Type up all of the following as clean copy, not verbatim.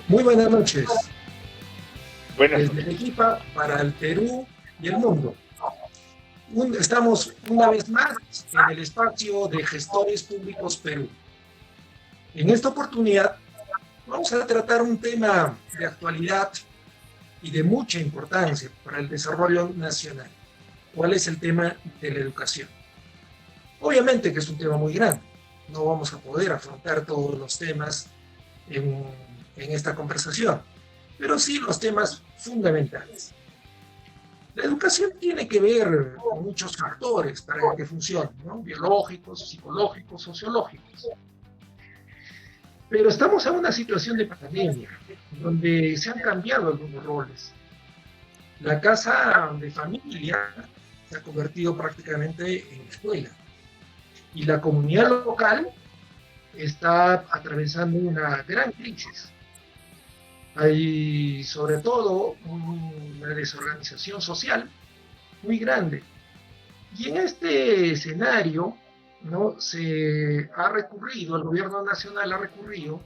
Muy buenas noches, Buenas desde noches. Arequipa para el Perú y el mundo. Estamos una vez más en el espacio de Gestores Públicos Perú. En esta oportunidad vamos a tratar un tema de actualidad y de mucha importancia para el desarrollo nacional. ¿Cuál es el tema de la educación? Obviamente que es un tema muy grande. No vamos a poder afrontar todos los temas en, en esta conversación, pero sí los temas fundamentales. La educación tiene que ver con muchos factores para que funcione, ¿no? Biológicos, psicológicos, sociológicos. Pero estamos en una situación de pandemia, donde se han cambiado algunos roles. La casa de familia se ha convertido prácticamente en escuela y la comunidad local está atravesando una gran crisis. Hay sobre todo una desorganización social muy grande. Y en este escenario, ¿no? Se ha recurrido, el gobierno nacional ha recurrido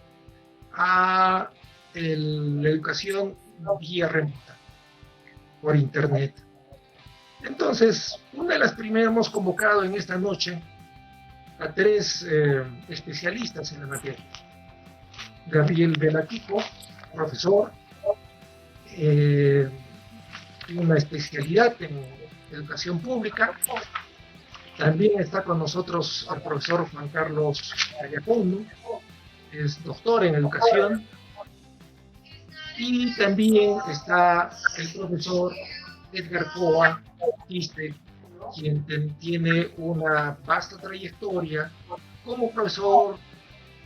a la educación vía remota, por internet. Entonces, una de las primeras hemos convocado en esta noche a tres especialistas en la materia. Gabriel Velatico, profesor, eh, una especialidad en educación pública. También está con nosotros el profesor Juan Carlos Ayacuno, es doctor en educación. Y también está el profesor Edgar Coa Quiste, quien tiene una vasta trayectoria como profesor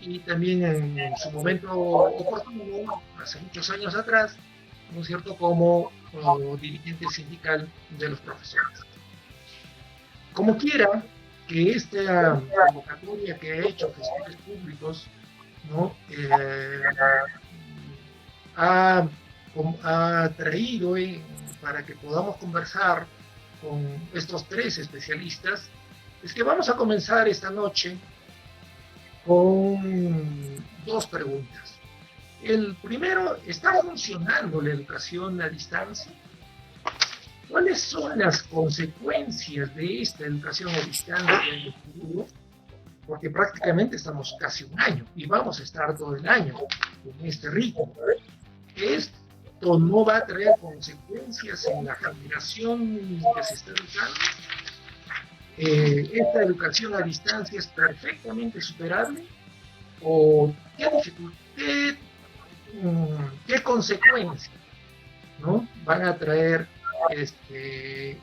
y también en su momento oportuno, hace muchos años atrás, ¿no es cierto?, como dirigente sindical de los profesores. Como quiera que esta convocatoria que ha hecho gestores públicos, ¿no? ha, ha traído para que podamos conversar con estos tres especialistas, es que vamos a comenzar esta noche con dos preguntas. El primero, ¿está funcionando la educación a distancia? ¿Cuáles son las consecuencias de esta educación a distancia en el futuro? Porque prácticamente estamos casi un año y vamos a estar todo el año en este ritmo. Esto no va a traer consecuencias en la generación que se está educando. Esta educación a distancia es perfectamente superable o qué dificultad, qué consecuencias, ¿no?, van a traer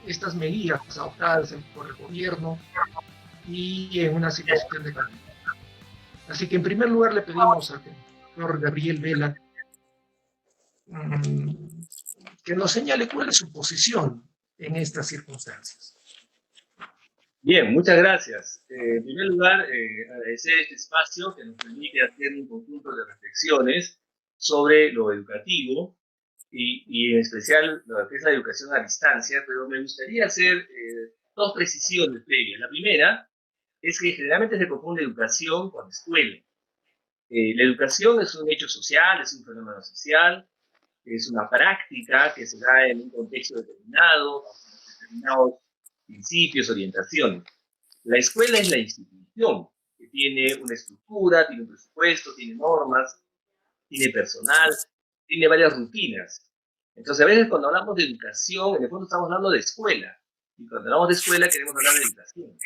estas medidas adoptadas por el gobierno y en una situación de pandemia. Así que en primer lugar le pedimos al doctor Gabriel Vela que nos señale cuál es su posición en estas circunstancias. Bien, muchas gracias. En primer lugar, agradecer este espacio que nos permite hacer un conjunto de reflexiones sobre lo educativo y en especial lo que es la educación a distancia, pero me gustaría hacer dos precisiones previas. La primera es que generalmente se confunde educación con escuela. La educación es un hecho social, es un fenómeno social, es una práctica que se da en un contexto determinado, determinados principios, orientaciones. La escuela es la institución que tiene una estructura, tiene un presupuesto, tiene normas, tiene personal, tiene varias rutinas. Entonces, a veces cuando hablamos de educación, en el fondo estamos hablando de escuela. Y cuando hablamos de escuela, queremos hablar de educación.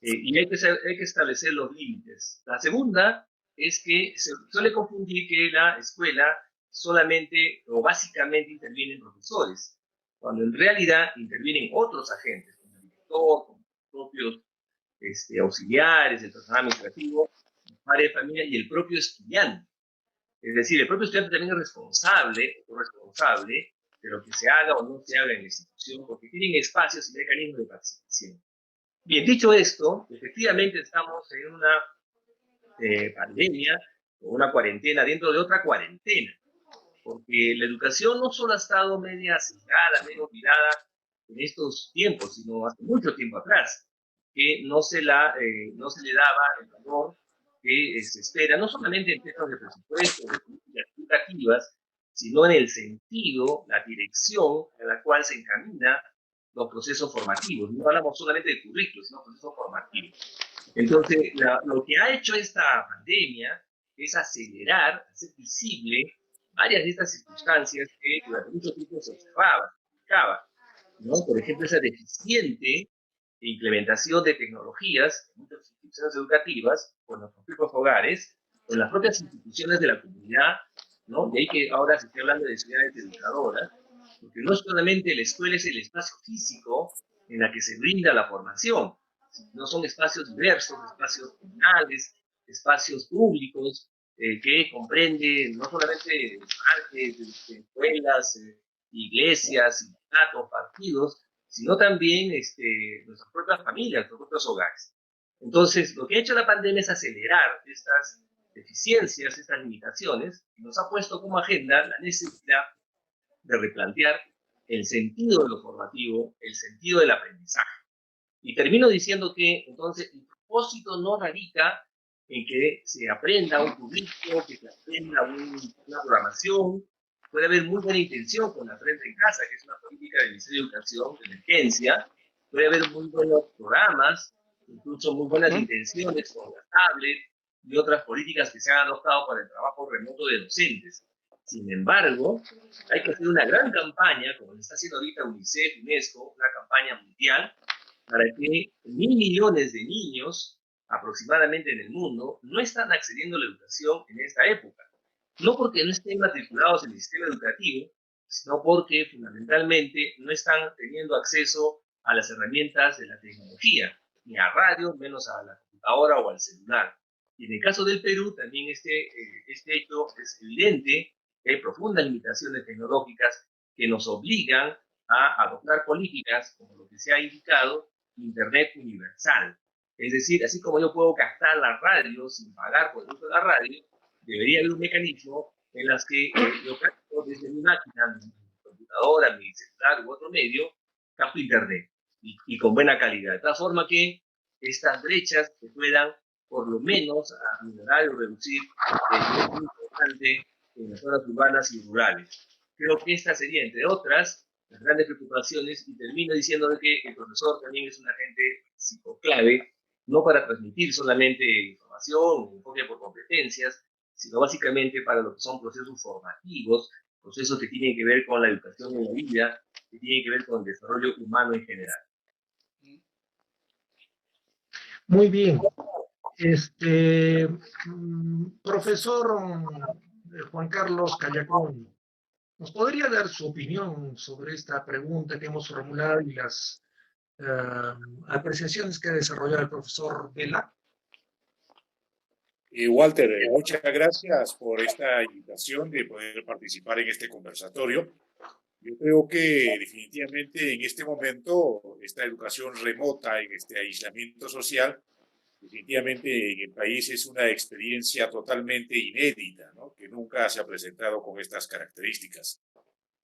Y hay que establecer los límites. La segunda es que se suele confundir que la escuela solamente o básicamente intervienen profesores, cuando en realidad intervienen otros agentes, como el director, como los propios auxiliares, el personal administrativo, el padre de familia y el propio estudiante. Es decir, el propio estudiante también es responsable o responsable de lo que se haga o no se haga en la institución, porque tienen espacios y mecanismos de participación. Bien, dicho esto, efectivamente estamos en una pandemia o una cuarentena dentro de otra cuarentena, porque la educación no solo ha estado media cerrada, medio olvidada en estos tiempos, sino hace mucho tiempo atrás, que no se le daba el valor que se espera, no solamente en términos de presupuesto, de política educativas, sino en el sentido, la dirección en la cual se encamina los procesos formativos. No hablamos solamente de currículos, sino procesos formativos. Entonces, lo que ha hecho esta pandemia es acelerar, hacer visible varias de estas circunstancias que durante mucho tiempo se observaban, ¿no? Por ejemplo, esa deficiente implementación de tecnologías en muchas instituciones educativas, o en los propios hogares, o en las propias instituciones de la comunidad, ¿no? De ahí que ahora se esté hablando de ciudades educadoras, porque no solamente la escuela es el espacio físico en la que se brinda la formación, no son espacios diversos, espacios comunales, espacios públicos, que comprenden no solamente parques, escuelas, iglesias, sindicatos, partidos, sino también nuestras propias familias, nuestros propios hogares. Entonces, lo que ha hecho la pandemia es acelerar estas deficiencias, estas limitaciones, y nos ha puesto como agenda la necesidad de replantear el sentido de lo formativo, el sentido del aprendizaje. Y termino diciendo que, entonces, el propósito no radica en que se aprenda un currículo, que se aprenda una programación. Puede haber muy buena intención con la Aprenda en Casa, que es una política del Ministerio de Educación de emergencia. Puede haber muy buenos programas, incluso muy buenas intenciones con la tablet y otras políticas que se han adoptado para el trabajo remoto de docentes. Sin embargo, hay que hacer una gran campaña, como lo está haciendo ahorita UNICEF, UNESCO, una campaña mundial, para que 1.000 millones de niños aproximadamente en el mundo no están accediendo a la educación en esta época. No porque no estén matriculados en el sistema educativo, sino porque fundamentalmente no están teniendo acceso a las herramientas de la tecnología, ni a radio, menos a la computadora o al celular. Y en el caso del Perú, también este hecho es evidente, que hay profundas limitaciones tecnológicas que nos obligan a adoptar políticas, como lo que se ha indicado, Internet universal. Es decir, así como yo puedo captar la radio sin pagar por el uso de la radio, debería haber un mecanismo en las que yo capto desde mi máquina, mi computadora, mi celular u otro medio, capto Internet y con buena calidad. De tal forma que estas brechas se puedan, por lo menos, aminorar o reducir de manera muy importante en las zonas urbanas y rurales. Creo que esta sería, entre otras, las grandes preocupaciones, y termino diciendo que el profesor también es un agente psicoclave, no para transmitir solamente información, enfoque por competencias, sino básicamente para lo que son procesos formativos, procesos que tienen que ver con la educación en la vida, que tienen que ver con el desarrollo humano en general. Muy bien. Profesor Juan Carlos Callacón, ¿nos podría dar su opinión sobre esta pregunta que hemos formulado y las apreciaciones que ha desarrollado el profesor Vela? Walter, muchas gracias por esta invitación de poder participar en este conversatorio. Yo creo que definitivamente en este momento esta educación remota, en este aislamiento social, definitivamente en el país es una experiencia totalmente inédita, ¿no? Que nunca se ha presentado con estas características.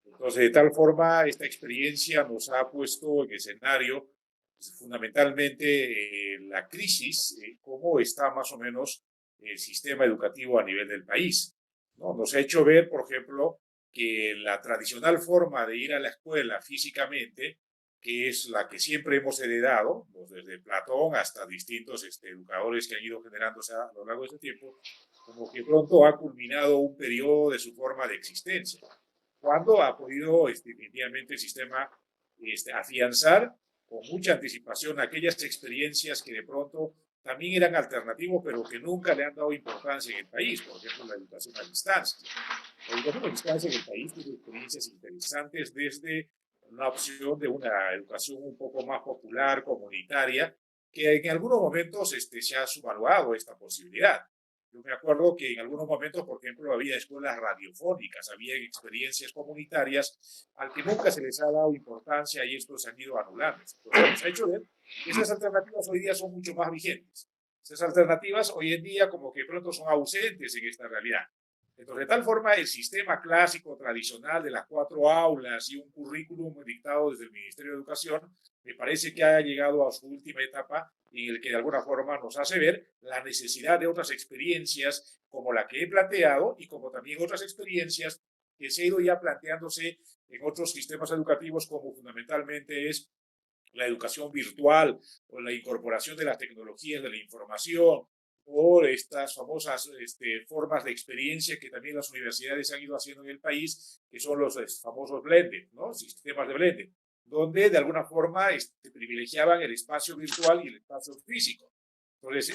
Entonces, de tal forma, esta experiencia nos ha puesto en escenario pues, fundamentalmente la crisis, cómo está más o menos el sistema educativo a nivel del país, ¿no? Nos ha hecho ver, por ejemplo, que la tradicional forma de ir a la escuela físicamente, que es la que siempre hemos heredado, pues desde Platón hasta distintos educadores que han ido generándose a lo largo de este tiempo, como que pronto ha culminado un periodo de su forma de existencia. Cuando ha podido definitivamente el sistema afianzar con mucha anticipación aquellas experiencias que de pronto también eran alternativos, pero que nunca le han dado importancia en el país, por ejemplo, la educación a distancia. La educación a distancia en el país tiene experiencias interesantes desde una opción de una educación un poco más popular, comunitaria, que en algunos momentos se ha subvaluado esta posibilidad. Yo me acuerdo que en algunos momentos, por ejemplo, había escuelas radiofónicas, había experiencias comunitarias al que nunca se les ha dado importancia y estos se han ido anulando. Entonces, nos ha hecho ver que esas alternativas hoy día son mucho más vigentes. Esas alternativas hoy en día como que pronto son ausentes en esta realidad. Entonces, de tal forma, el sistema clásico tradicional de las 4 aulas y un currículum dictado desde el Ministerio de Educación, me parece que ha llegado a su última etapa en el que de alguna forma nos hace ver la necesidad de otras experiencias como la que he planteado y como también otras experiencias que se han ido ya planteándose en otros sistemas educativos, como fundamentalmente es la educación virtual o la incorporación de las tecnologías de la información o estas famosas formas de experiencia que también las universidades han ido haciendo en el país, que son los famosos blended, ¿no? Sistemas de blended, donde de alguna forma privilegiaban el espacio virtual y el espacio físico. Entonces,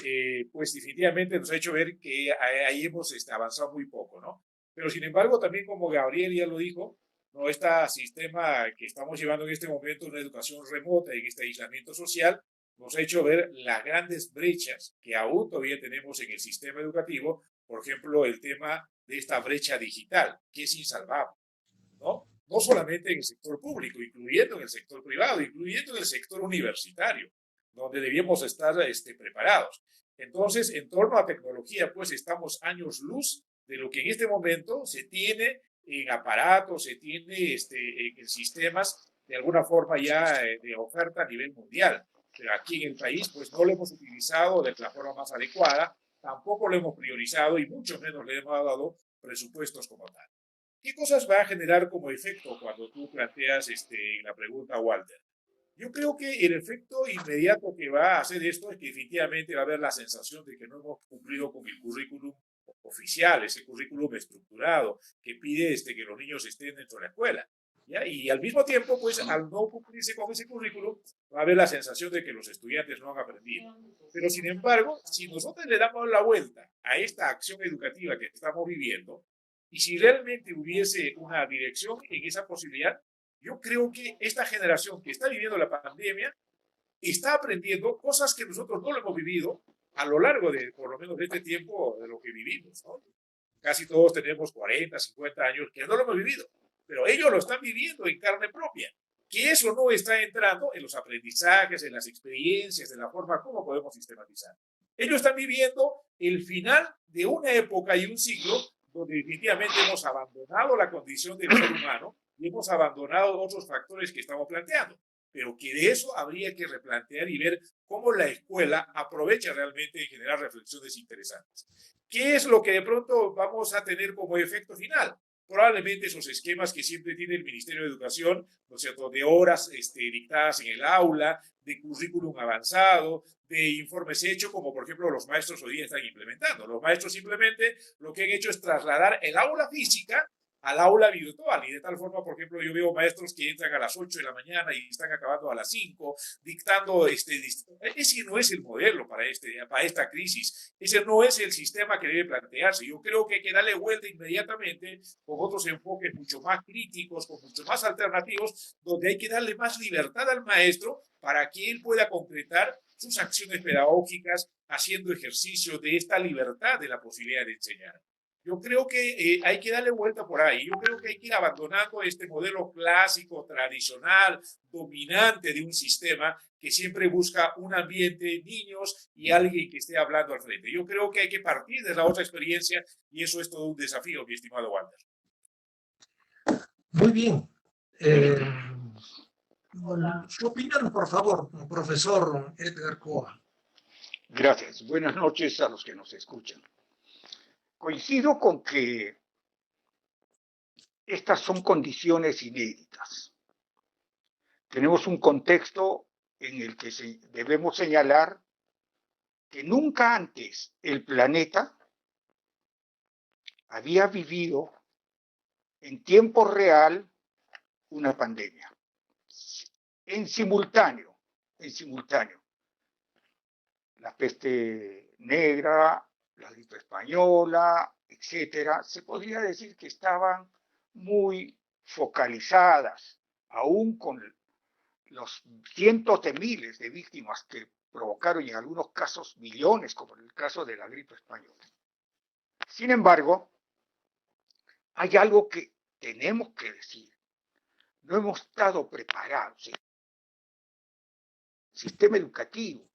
pues definitivamente nos ha hecho ver que ahí hemos avanzado muy poco, ¿no? Pero sin embargo, también como Gabriel ya lo dijo, ¿no? Este sistema que estamos llevando en este momento, una educación remota en este aislamiento social, nos ha hecho ver las grandes brechas que aún todavía tenemos en el sistema educativo, por ejemplo, el tema de esta brecha digital, que es insalvable, ¿no? No solamente en el sector público, incluyendo en el sector privado, incluyendo en el sector universitario, donde debíamos estar preparados. Entonces, en torno a tecnología, pues estamos años luz de lo que en este momento se tiene en aparatos, se tiene en sistemas de alguna forma ya de oferta a nivel mundial. Pero aquí en el país, pues no lo hemos utilizado de la forma más adecuada, tampoco lo hemos priorizado y mucho menos le hemos dado presupuestos como tal. ¿Qué cosas va a generar como efecto cuando tú planteas la pregunta, Walter? Yo creo que el efecto inmediato que va a hacer esto es que definitivamente va a haber la sensación de que no hemos cumplido con el currículum oficial, ese currículum estructurado que pide que los niños estén dentro de la escuela. ¿Ya? Y al mismo tiempo, pues al no cumplirse con ese currículum, va a haber la sensación de que los estudiantes no han aprendido. Pero sin embargo, si nosotros le damos la vuelta a esta acción educativa que estamos viviendo, y si realmente hubiese una dirección en esa posibilidad, yo creo que esta generación que está viviendo la pandemia está aprendiendo cosas que nosotros no lo hemos vivido a lo largo de, por lo menos, de este tiempo de lo que vivimos, ¿no? Casi todos tenemos 40, 50 años que no lo hemos vivido, pero ellos lo están viviendo en carne propia. Que eso no está entrando en los aprendizajes, en las experiencias, en la forma como podemos sistematizar. Ellos están viviendo el final de una época y un ciclo donde definitivamente hemos abandonado la condición del ser humano y hemos abandonado otros factores que estamos planteando, pero que de eso habría que replantear y ver cómo la escuela aprovecha realmente en generar reflexiones interesantes. ¿Qué es lo que de pronto vamos a tener como efecto final? Probablemente esos esquemas que siempre tiene el Ministerio de Educación, ¿no es cierto?, de horas dictadas en el aula, de currículum avanzado, de informes hechos, como por ejemplo los maestros hoy día están implementando. Los maestros simplemente lo que han hecho es trasladar el aula física al aula virtual, y de tal forma, por ejemplo, yo veo maestros que entran a las 8 de la mañana y están acabando a las 5, dictando, ese no es el modelo para esta crisis, ese no es el sistema que debe plantearse. Yo creo que hay que darle vuelta inmediatamente con otros enfoques mucho más críticos, con mucho más alternativos, donde hay que darle más libertad al maestro para que él pueda concretar sus acciones pedagógicas haciendo ejercicio de esta libertad de la posibilidad de enseñar. Yo creo que hay que darle vuelta por ahí. Yo creo que hay que ir abandonando este modelo clásico, tradicional, dominante de un sistema que siempre busca un ambiente, niños y alguien que esté hablando al frente. Yo creo que hay que partir de la otra experiencia y eso es todo un desafío, mi estimado Walter. Muy bien. Su opinión, por favor, profesor Edgar Coa. Gracias. Buenas noches a los que nos escuchan. Coincido con que estas son condiciones inéditas. Tenemos un contexto en el que debemos señalar que nunca antes el planeta había vivido en tiempo real una pandemia. En simultáneo. La peste negra, la gripe española, etcétera, se podría decir que estaban muy focalizadas, aún con los cientos de miles de víctimas que provocaron en algunos casos millones, como en el caso de la gripe española. Sin embargo, hay algo que tenemos que decir. No hemos estado preparados. El sistema educativo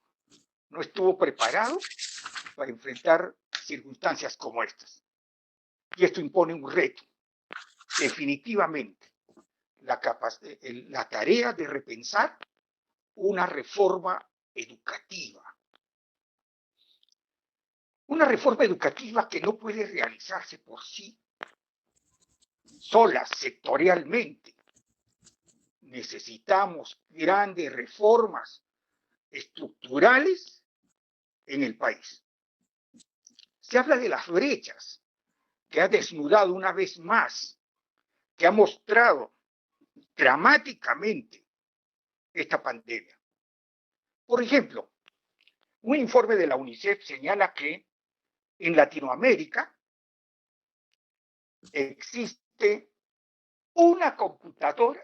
no estuvo preparado para enfrentar circunstancias como estas. Y esto impone un reto. Definitivamente, la tarea de repensar una reforma educativa. Una reforma educativa que no puede realizarse por sí sola, sectorialmente. Necesitamos grandes reformas estructurales en el país. Se habla de las brechas que ha desnudado una vez más, que ha mostrado dramáticamente esta pandemia. Por ejemplo, un informe de la UNICEF señala que en Latinoamérica existe una computadora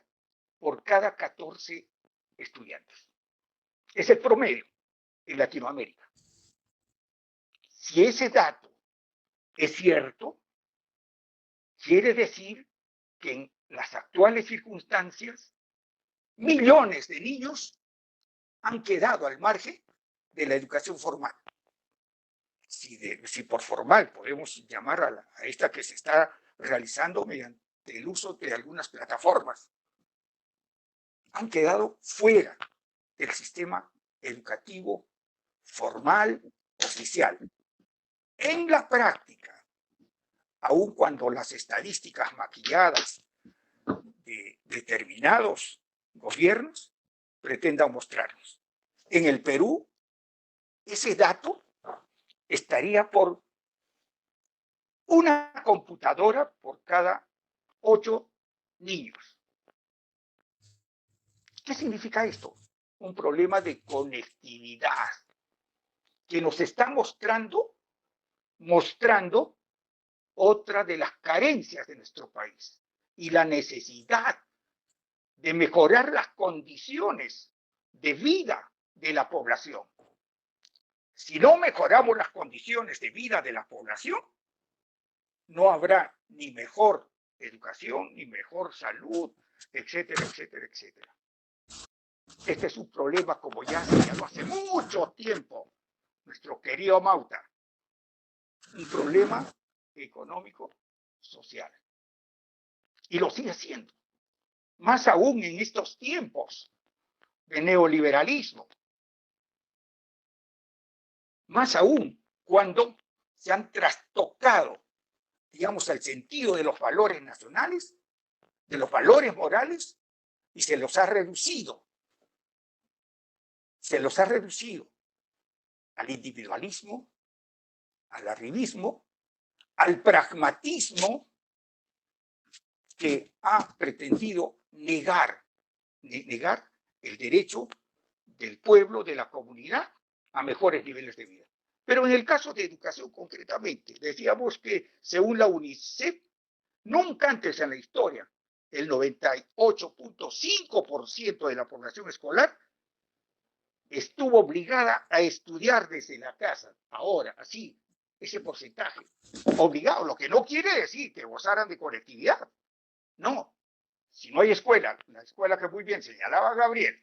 por cada 14 estudiantes. Es el promedio en Latinoamérica. Si ese dato es cierto, quiere decir que en las actuales circunstancias, millones de niños han quedado al margen de la educación formal. Si por formal podemos llamar a esta que se está realizando mediante el uso de algunas plataformas, han quedado fuera del sistema educativo formal oficial. En la práctica, aun cuando las estadísticas maquilladas de determinados gobiernos pretendan mostrarnos, en el Perú, ese dato estaría por una computadora por cada 8 niños. ¿Qué significa esto? Un problema de conectividad que nos está mostrando otra de las carencias de nuestro país y la necesidad de mejorar las condiciones de vida de la población. Si no mejoramos las condiciones de vida de la población, no habrá ni mejor educación, ni mejor salud, etcétera, etcétera, etcétera. Este es un problema, como ya señaló hace mucho tiempo nuestro querido Mauta, un problema económico, social. Y lo sigue siendo. Más aún en estos tiempos de neoliberalismo. Más aún cuando se han trastocado, digamos, el sentido de los valores nacionales, de los valores morales, y se los ha reducido. Se los ha reducido al individualismo, al arribismo, al pragmatismo que ha pretendido negar el derecho del pueblo, de la comunidad, a mejores niveles de vida. Pero en el caso de educación concretamente, decíamos que según la UNICEF, nunca antes en la historia, el 98.5% de la población escolar estuvo obligada a estudiar desde la casa. Ahora, así, ese porcentaje, obligado, lo que no quiere decir que gozaran de conectividad. No, si no hay escuela, la escuela que muy bien señalaba Gabriel,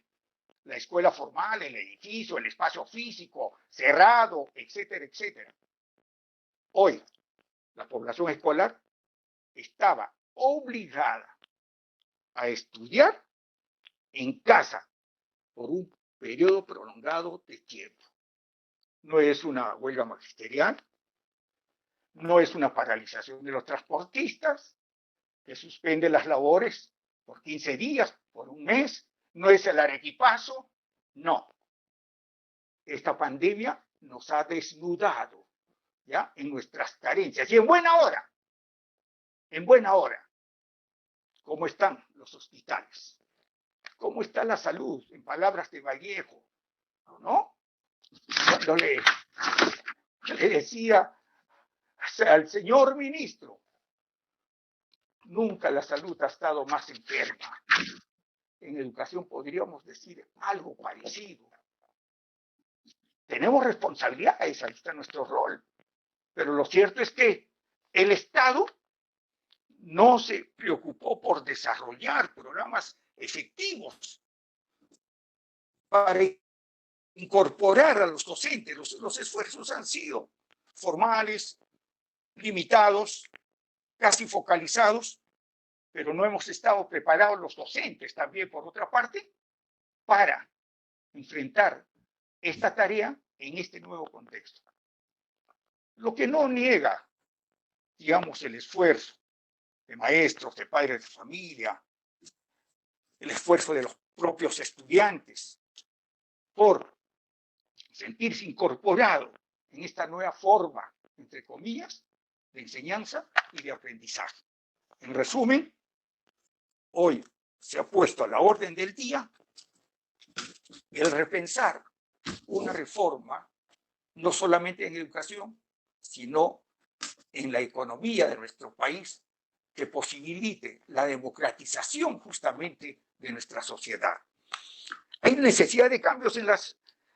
la escuela formal, el edificio, el espacio físico, cerrado, etcétera, etcétera. Hoy, la población escolar estaba obligada a estudiar en casa por un periodo prolongado de tiempo. No es una huelga magisterial, no es una paralización de los transportistas, que suspende las labores por 15 días, por un mes, no es el arequipazo, no. Esta pandemia nos ha desnudado, ¿ya?, en nuestras carencias. Y en buena hora, ¿cómo están los hospitales? ¿Cómo está la salud? En palabras de Vallejo, ¿no? Cuando le decía al señor ministro, nunca la salud ha estado más enferma. En educación podríamos decir algo parecido. Tenemos responsabilidades, ahí está nuestro rol. Pero lo cierto es que el Estado no se preocupó por desarrollar programas efectivos para incorporar a los docentes. Los esfuerzos han sido formales, limitados, casi focalizados, pero no hemos estado preparados los docentes también, por otra parte, para enfrentar esta tarea en este nuevo contexto. lo que no niega, digamos, el esfuerzo de maestros, de padres de familia, el esfuerzo de los propios estudiantes por sentirse incorporado en esta nueva forma, entre comillas, de enseñanza y de aprendizaje. En resumen, hoy se ha puesto a la orden del día el repensar una reforma, no solamente en educación, sino en la economía de nuestro país, que posibilite la democratización justamente de nuestra sociedad. Hay necesidad de cambios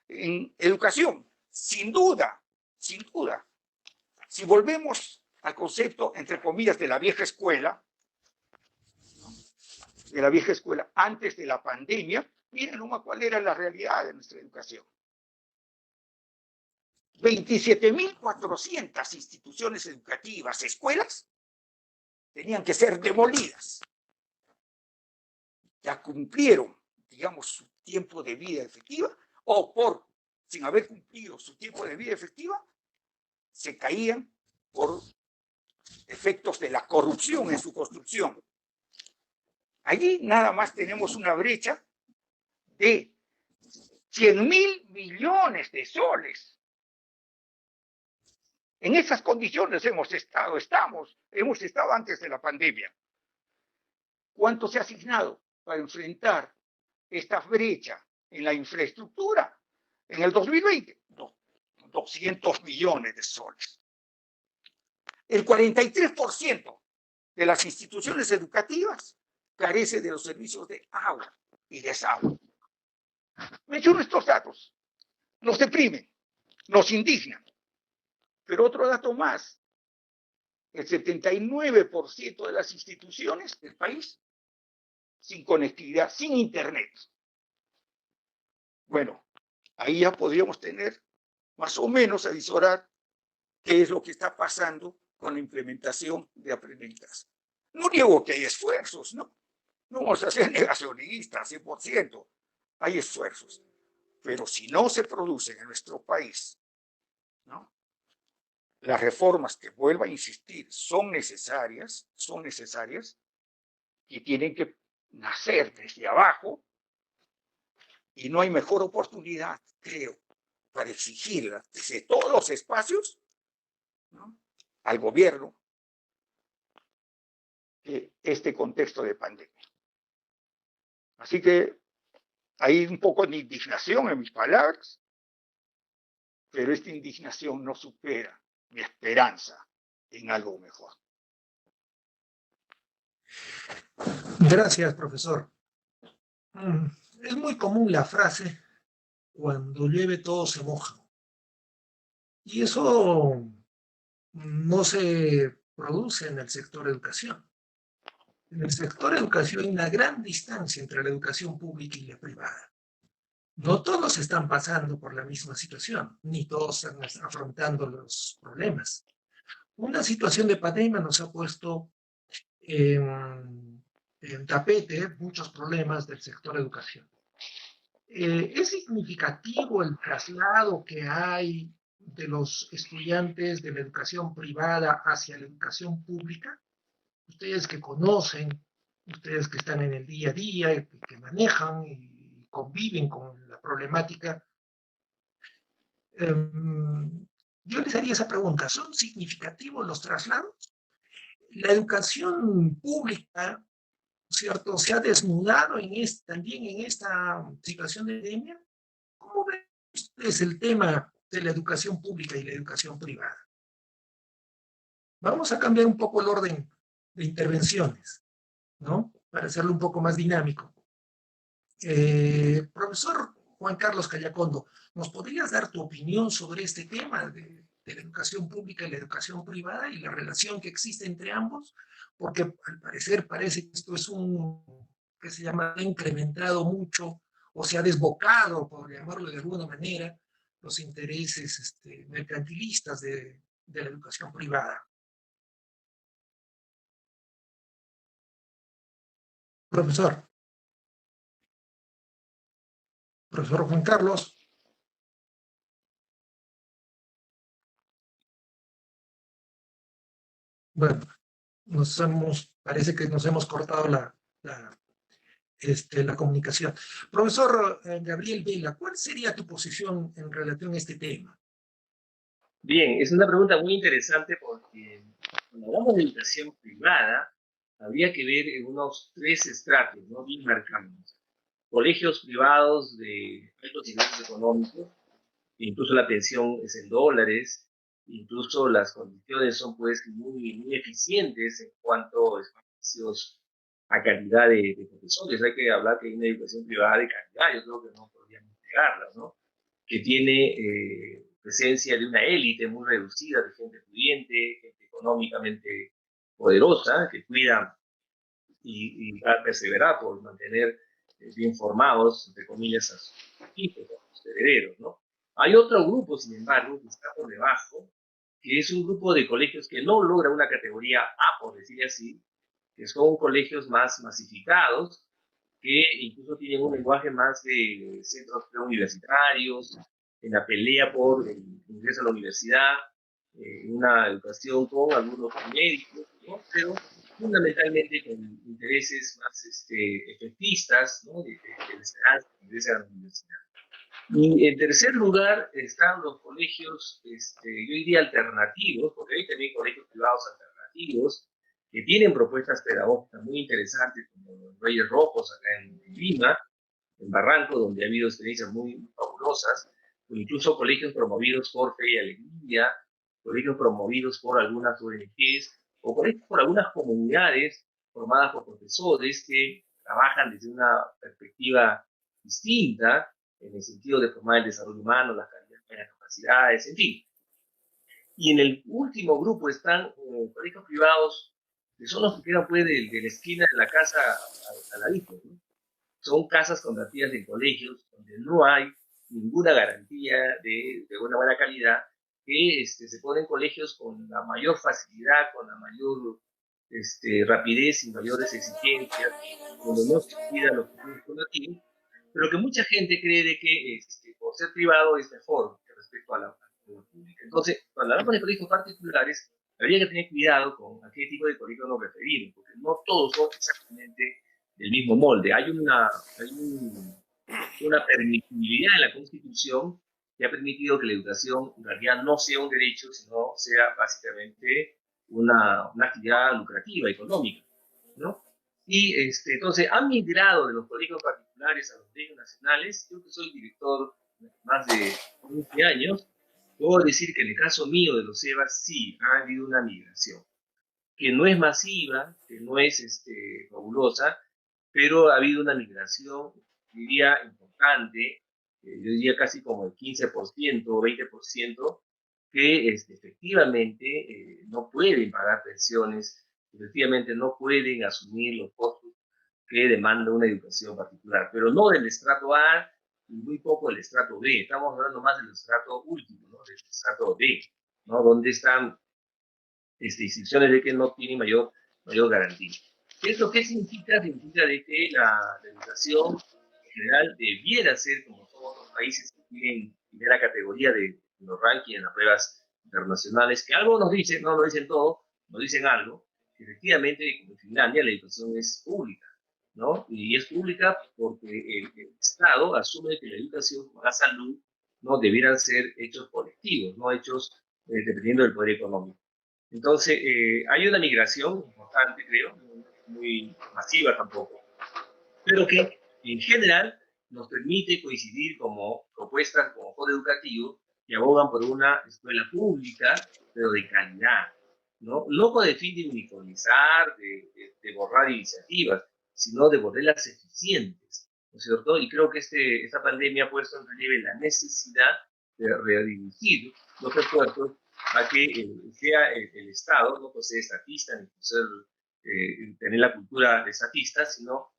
en educación, sin duda, sin duda. Si volvemos al concepto, entre comillas, de la vieja escuela, antes de la pandemia, miren nomás cuál era la realidad de nuestra educación. 27.400 instituciones educativas, escuelas, tenían que ser demolidas. Ya cumplieron, digamos, su tiempo de vida efectiva, o sin haber cumplido su tiempo de vida efectiva, se caían por efectos de la corrupción en su construcción. Allí nada más tenemos una brecha de 100.000 millones de soles. En esas condiciones hemos estado antes de la pandemia. ¿Cuánto se ha asignado para enfrentar esta brecha en la infraestructura en el 2020? 200 millones de soles. El 43% de las instituciones educativas carece de los servicios de agua y desagüe. Menciono estos datos. Nos deprimen, nos indignan. Pero otro dato más, el 79% de las instituciones del país sin conectividad, sin internet. Bueno, ahí ya podríamos tener más o menos avisorar qué es lo que está pasando con la implementación de aprendizaje. No niego que hay esfuerzos, ¿no? No vamos a ser negacionistas, 100%. Hay esfuerzos. Pero si no se producen en nuestro país, ¿no?, las reformas, que vuelvo a insistir, son necesarias y tienen que nacer desde abajo, y no hay mejor oportunidad, creo, para exigirla desde todos los espacios, ¿no?, al gobierno, que este contexto de pandemia. Así que hay un poco de indignación en mis palabras, pero esta indignación no supera mi esperanza en algo mejor. Gracias, profesor. Es muy común la frase, cuando llueve todo se moja. Y eso no se produce en el sector educación. En el sector educación hay una gran distancia entre la educación pública y la privada. No todos están pasando por la misma situación, ni todos están afrontando los problemas. Una situación de pandemia nos ha puesto en tapete muchos problemas del sector educación. ¿Es significativo el traslado que hay de los estudiantes de la educación privada hacia la educación pública? Ustedes que conocen, ustedes que están en el día a día, que manejan y conviven con la problemática, yo les haría esa pregunta: ¿son significativos los traslados? La educación pública, ¿cierto?, se ha desnudado también en esta situación de pandemia. ¿Cómo ven ustedes el tema de la educación pública y la educación privada? Vamos a cambiar un poco el orden de intervenciones, ¿no?, para hacerlo un poco más dinámico. Profesor Juan Carlos Callacondo, ¿nos podrías dar tu opinión sobre este tema de la educación pública y la educación privada y la relación que existe entre ambos? Porque al parecer parece que esto es que se llama, ha incrementado mucho, o se ha desbocado, por llamarlo de alguna manera, los intereses mercantilistas de la educación privada. Profesor Juan Carlos. Bueno, parece que nos hemos cortado la comunicación. Profesor Gabriel Vela, ¿cuál sería tu posición en relación a este tema? Bien, es una pregunta muy interesante porque cuando hablamos de educación privada, habría que ver en unos tres estratos, ¿no? Bien marcados. Colegios privados de altos ingresos económicos, incluso la pensión es en dólares, incluso las condiciones son pues muy eficientes en cuanto a espacios a calidad de profesores. Hay que hablar que hay una educación privada de calidad, yo creo que no podríamos negarla, ¿no? Que tiene presencia de una élite muy reducida de gente pudiente, gente económicamente poderosa, que cuida y va a perseverar por mantener bien formados, entre comillas, a sus hijos, a sus herederos, ¿no? Hay otro grupo, sin embargo, que está por debajo, que es un grupo de colegios que no logra una categoría A, por decir así, que son colegios más masificados, que incluso tienen un lenguaje más de centros preuniversitarios, en la pelea por el ingreso a la universidad, una educación con algunos médicos, ¿no? Pero fundamentalmente con intereses más efectistas, ¿no? de la esperanza que ingrese a la universidad. Y en tercer lugar están los colegios, yo diría alternativos, porque hay también colegios privados alternativos que tienen propuestas pedagógicas muy interesantes, como los Reyes Rojos acá en Lima, en Barranco, donde ha habido experiencias muy fabulosas, o incluso colegios promovidos por Fe y Alegría, colegios promovidos por algunas ONGs, o colegios por algunas comunidades formadas por profesores que trabajan desde una perspectiva distinta, en el sentido de formar el desarrollo humano, las capacidades, en fin. Y en el último grupo están colegios privados, que son los que quedan pues, de la esquina de la casa a la vista, ¿no? Son casas convertidas en colegios donde no hay ninguna garantía de una buena calidad, que se ponen colegios con la mayor facilidad, con la mayor rapidez y mayores exigencias, donde no se cuidan los procesos formativos, pero que mucha gente cree de que por ser privado es mejor respecto a la pública. Entonces, cuando hablamos de colegios particulares, habría que tener cuidado con a qué tipo de colegios nos referimos, porque no todos son exactamente del mismo molde. Hay una permisibilidad en la Constitución que ha permitido que la educación en realidad no sea un derecho, sino sea básicamente una actividad lucrativa, económica, ¿no? Y entonces han migrado de los colegios particulares a los colegios nacionales. Yo que soy director más de 15 años, puedo decir que en el caso mío de los EBAs sí ha habido una migración, que no es masiva, que no es fabulosa, pero ha habido una migración, diría, importante, yo diría casi como el 15% o 20%, que efectivamente no pueden pagar pensiones, efectivamente no pueden asumir los costos que demanda una educación particular, pero no del estrato A y muy poco del estrato B. Estamos hablando más del estrato último, ¿no? Del estrato B, ¿no? Donde están instituciones de que no tienen mayor garantía. ¿Esto qué significa? Significa de que la educación en general debiera ser, como son otros países que tienen primera categoría de los rankings en las pruebas internacionales, que algo nos dicen, no lo dicen todo, nos dicen algo, que efectivamente, como en Finlandia, la educación es pública, ¿no? Y es pública porque el Estado asume que la educación, como la salud, no debieran ser hechos colectivos, no hechos dependiendo del poder económico. Entonces, hay una migración importante, creo, muy masiva tampoco, pero que en general nos permite coincidir como propuestas como Foro Educativo que abogan por una escuela pública, pero de calidad, ¿no? No con el fin de uniformizar, de borrar iniciativas, sino de volverlas eficientes, ¿no es cierto? Y creo que esta pandemia ha puesto en relieve la necesidad de redirigir los esfuerzos a que sea el Estado, no por ser estatista, ni por ser, tener la cultura de estatista, sino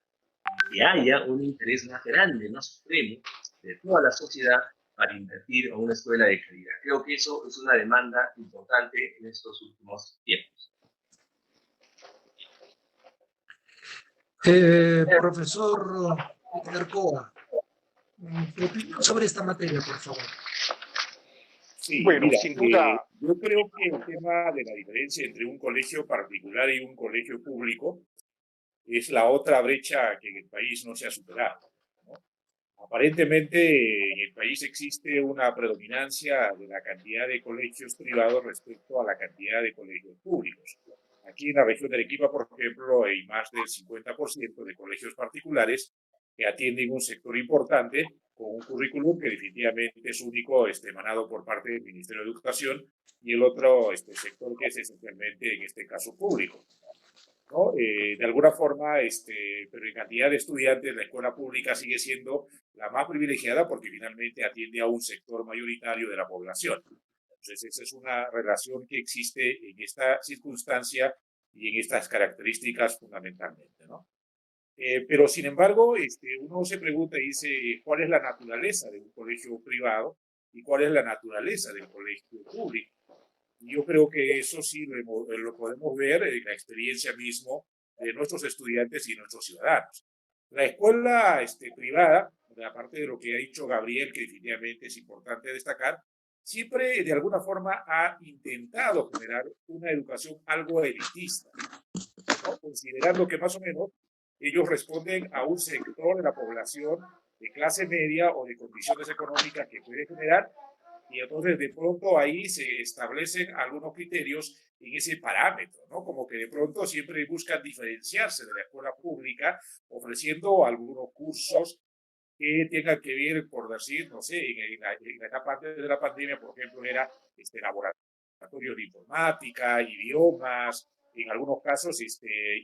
que haya un interés más grande, más supremo de toda la sociedad para invertir en una escuela de calidad. Creo que eso es una demanda importante en estos últimos tiempos. Profesor Edgar Coa, tu opinión sobre esta materia, por favor. Sí, Bueno, mira, sin duda, yo creo que el tema de la diferencia entre un colegio particular y un colegio público es la otra brecha que en el país no se ha superado, ¿no? Aparentemente en el país existe una predominancia de la cantidad de colegios privados respecto a la cantidad de colegios públicos. Aquí en la región de Arequipa, por ejemplo, hay más del 50% de colegios particulares que atienden un sector importante con un currículum que definitivamente es único, emanado por parte del Ministerio de Educación, y el otro sector que es esencialmente, en este caso, público, ¿no? De alguna forma, pero en cantidad de estudiantes, la escuela pública sigue siendo la más privilegiada porque finalmente atiende a un sector mayoritario de la población. Entonces, esa es una relación que existe en esta circunstancia y en estas características fundamentalmente, ¿no? Pero, sin embargo, uno se pregunta y dice, ¿cuál es la naturaleza de un colegio privado y cuál es la naturaleza del colegio público? Y yo creo que eso sí lo podemos ver en la experiencia mismo de nuestros estudiantes y nuestros ciudadanos. La escuela privada, aparte de lo que ha dicho Gabriel, que definitivamente es importante destacar, siempre de alguna forma ha intentado generar una educación algo elitista, ¿no? Considerando que más o menos ellos responden a un sector de la población de clase media o de condiciones económicas que puede generar, y entonces de pronto ahí se establecen algunos criterios en ese parámetro, ¿no? Como que de pronto siempre buscan diferenciarse de la escuela pública ofreciendo algunos cursos que tengan que ver, por decir, no sé, en la etapa antes de la pandemia, por ejemplo, era laboratorio de informática, idiomas, en algunos casos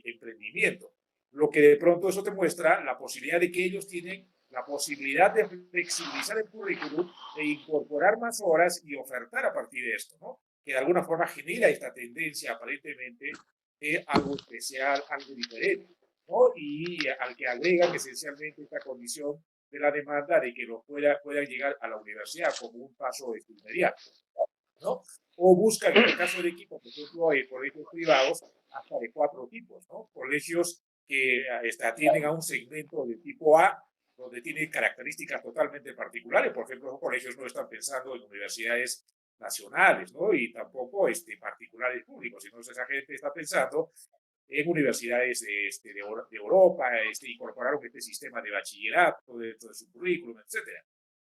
emprendimiento. Lo que de pronto eso te muestra la posibilidad de que ellos tienen la posibilidad de flexibilizar el currículum e incorporar más horas y ofertar a partir de esto, ¿no? Que de alguna forma genera esta tendencia aparentemente de algo especial, algo diferente, ¿no? Y al que agregan esencialmente esta condición de la demanda de que los puedan llegar a la universidad como un paso inmediato, ¿no? O buscan, en el caso del equipo, por ejemplo, colegios privados, hasta de 4 tipos, ¿no? Colegios que atienden a un segmento de tipo A, donde tienen características totalmente particulares. Por ejemplo, los colegios no están pensando en universidades nacionales, ¿no? Y tampoco particulares públicos, sino esa gente está pensando en universidades de Europa, incorporaron este sistema de bachillerato dentro de su currículum, etcétera,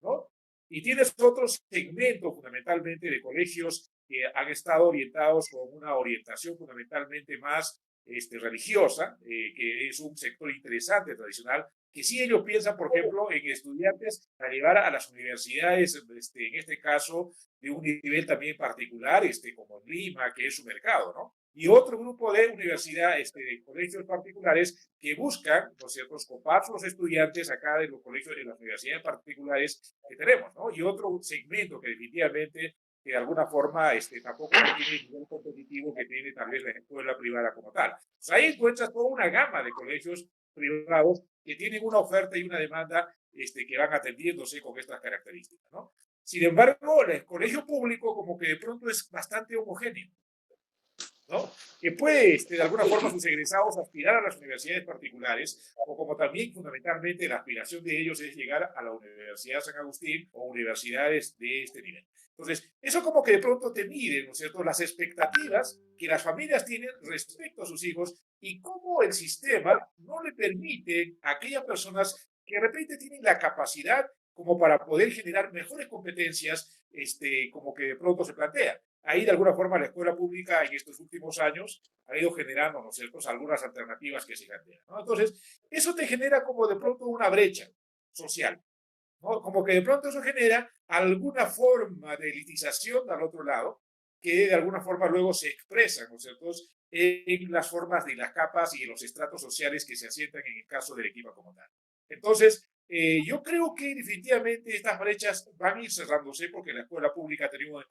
¿no? Y tienes otro segmento fundamentalmente de colegios que han estado orientados con una orientación fundamentalmente más religiosa, que es un sector interesante, tradicional, que sí ellos piensan, por ejemplo, en estudiantes a llevar a las universidades, en este caso, de un nivel también particular, como en Lima, que es su mercado, ¿no? Y otro grupo de universidades, de colegios particulares que buscan, ¿no es cierto?, copar los estudiantes acá de los colegios, de las universidades particulares que tenemos, ¿no? Y otro segmento que definitivamente, que de alguna forma, tampoco tiene el nivel competitivo que tiene tal vez la escuela privada como tal. Pues ahí encuentras toda una gama de colegios privados que tienen una oferta y una demanda que van atendiéndose con estas características, ¿no? Sin embargo, el colegio público como que de pronto es bastante homogéneo, ¿no? Que puede, de alguna forma, sus egresados aspirar a las universidades particulares, o como también, fundamentalmente, la aspiración de ellos es llegar a la Universidad San Agustín o universidades de este nivel. Entonces, eso como que de pronto te mide, ¿no es cierto?, las expectativas que las familias tienen respecto a sus hijos y cómo el sistema no le permite a aquellas personas que de repente tienen la capacidad como para poder generar mejores competencias, como que de pronto se plantea. Ahí, de alguna forma, la escuela pública en estos últimos años ha ido generando, ¿no es cierto?, algunas alternativas que se plantean, ¿no? Entonces, eso te genera como de pronto una brecha social, ¿no? Como que de pronto eso genera alguna forma de elitización al otro lado, que de alguna forma luego se expresa, ¿no es cierto?, en las formas de las capas y en los estratos sociales que se asientan en el caso del equipo como tal. Entonces, yo creo que definitivamente estas brechas van a ir cerrándose porque la escuela pública ha tenido un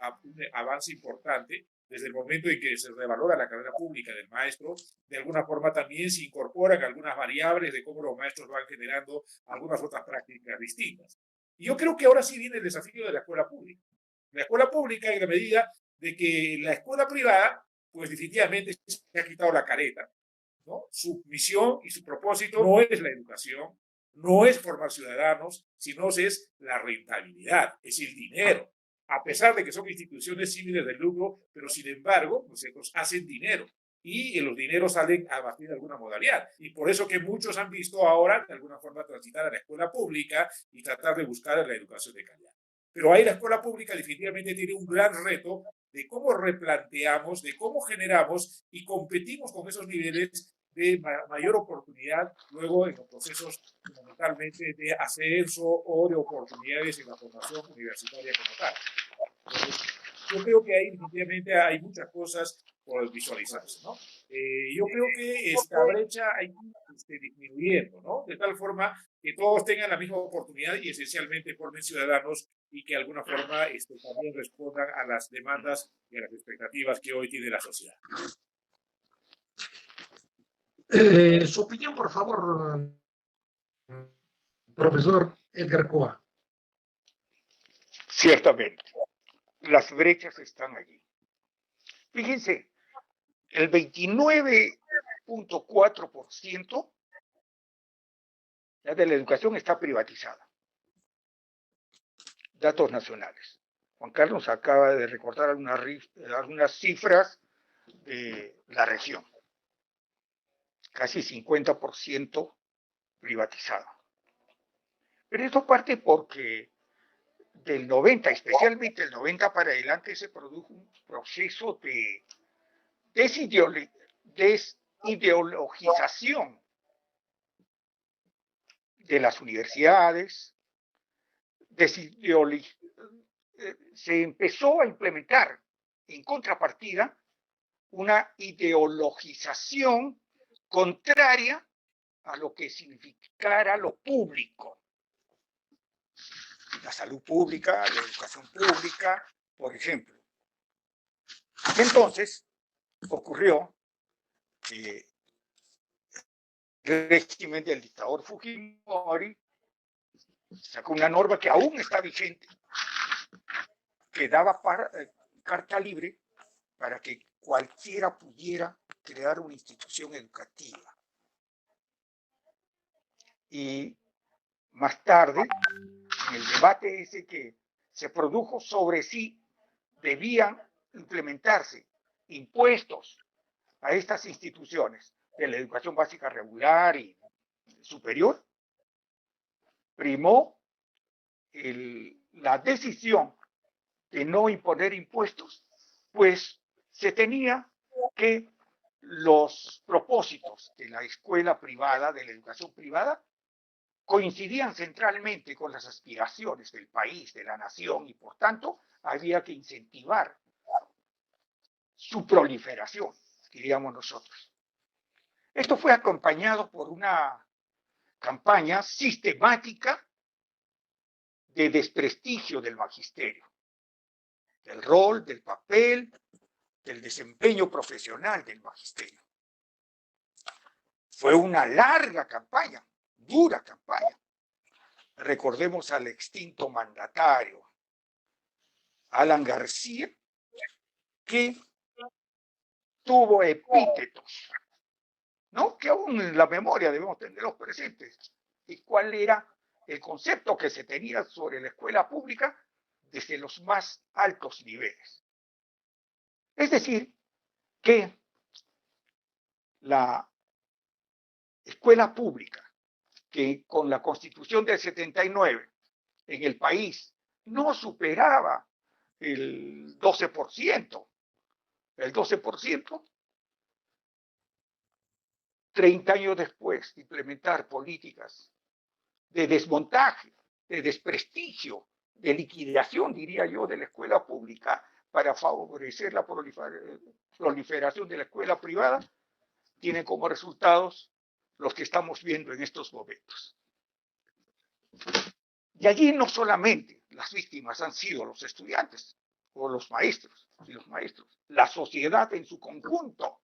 avance importante desde el momento en que se revalora la carrera pública del maestro. De alguna forma también se incorporan algunas variables de cómo los maestros van generando algunas otras prácticas distintas. Y yo creo que ahora sí viene el desafío de la escuela pública. La escuela pública, en la medida de que la escuela privada, pues definitivamente se ha quitado la careta, ¿no? Su misión y su propósito no es la educación, no es formar ciudadanos, sino es la rentabilidad, es el dinero. a pesar de que son instituciones civiles del lucro, pero sin embargo, pues, hacen dinero. Y los dineros salen a partir de alguna modalidad. Y por eso que muchos han visto ahora, de alguna forma, transitar a la escuela pública y tratar de buscar la educación de calidad. Pero ahí la escuela pública definitivamente tiene un gran reto de cómo replanteamos, de cómo generamos y competimos con esos niveles de mayor oportunidad luego en los procesos fundamentalmente de ascenso o de oportunidades en la formación universitaria como tal. Entonces, yo creo que ahí definitivamente hay muchas cosas por visualizarse, ¿no? Yo creo que esta brecha hay que ir disminuyendo, ¿no? De tal forma que todos tengan la misma oportunidad y esencialmente formen ciudadanos y que de alguna forma también respondan a las demandas y a las expectativas que hoy tiene la sociedad. Su opinión, por favor, profesor Edgar Coa. Ciertamente, las brechas están allí. Fíjense, el 29.4% de la educación está privatizada. Datos nacionales. Juan Carlos acaba de recordar algunas cifras de la región. Casi 50% privatizado. Pero esto parte porque del 90, especialmente el 90 para adelante, se produjo un proceso de desideologización de las universidades, se empezó a implementar en contrapartida una ideologización contraria a lo que significara lo público. La salud pública, la educación pública, por ejemplo. Entonces, ocurrió que el régimen del dictador Fujimori sacó una norma que aún está vigente, que daba carta libre para que cualquiera pudiera crear una institución educativa. Y más tarde, en el debate ese que se produjo sobre si debían implementarse impuestos a estas instituciones de la educación básica regular y superior, primó la decisión de no imponer impuestos, pues se tenía que los propósitos de la escuela privada, de la educación privada, coincidían centralmente con las aspiraciones del país, de la nación, y por tanto había que incentivar su proliferación, diríamos nosotros. Esto fue acompañado por una campaña sistemática de desprestigio del magisterio, del rol, del papel, del desempeño profesional del magisterio. Fue una larga campaña, dura campaña. Recordemos al extinto mandatario Alan García, que tuvo epítetos, ¿no? Que aún en la memoria debemos tenerlos presentes. ¿Y cuál era el concepto que se tenía sobre la escuela pública desde los más altos niveles? Es decir, que la escuela pública, que con la Constitución del 79 en el país no superaba el 12%, 30 años después de implementar políticas de desmontaje, de desprestigio, de liquidación, diría yo, de la escuela pública para favorecer la proliferación de la escuela privada, tiene como resultados los que estamos viendo en estos momentos. Y allí no solamente las víctimas han sido los estudiantes o los maestros, la sociedad en su conjunto.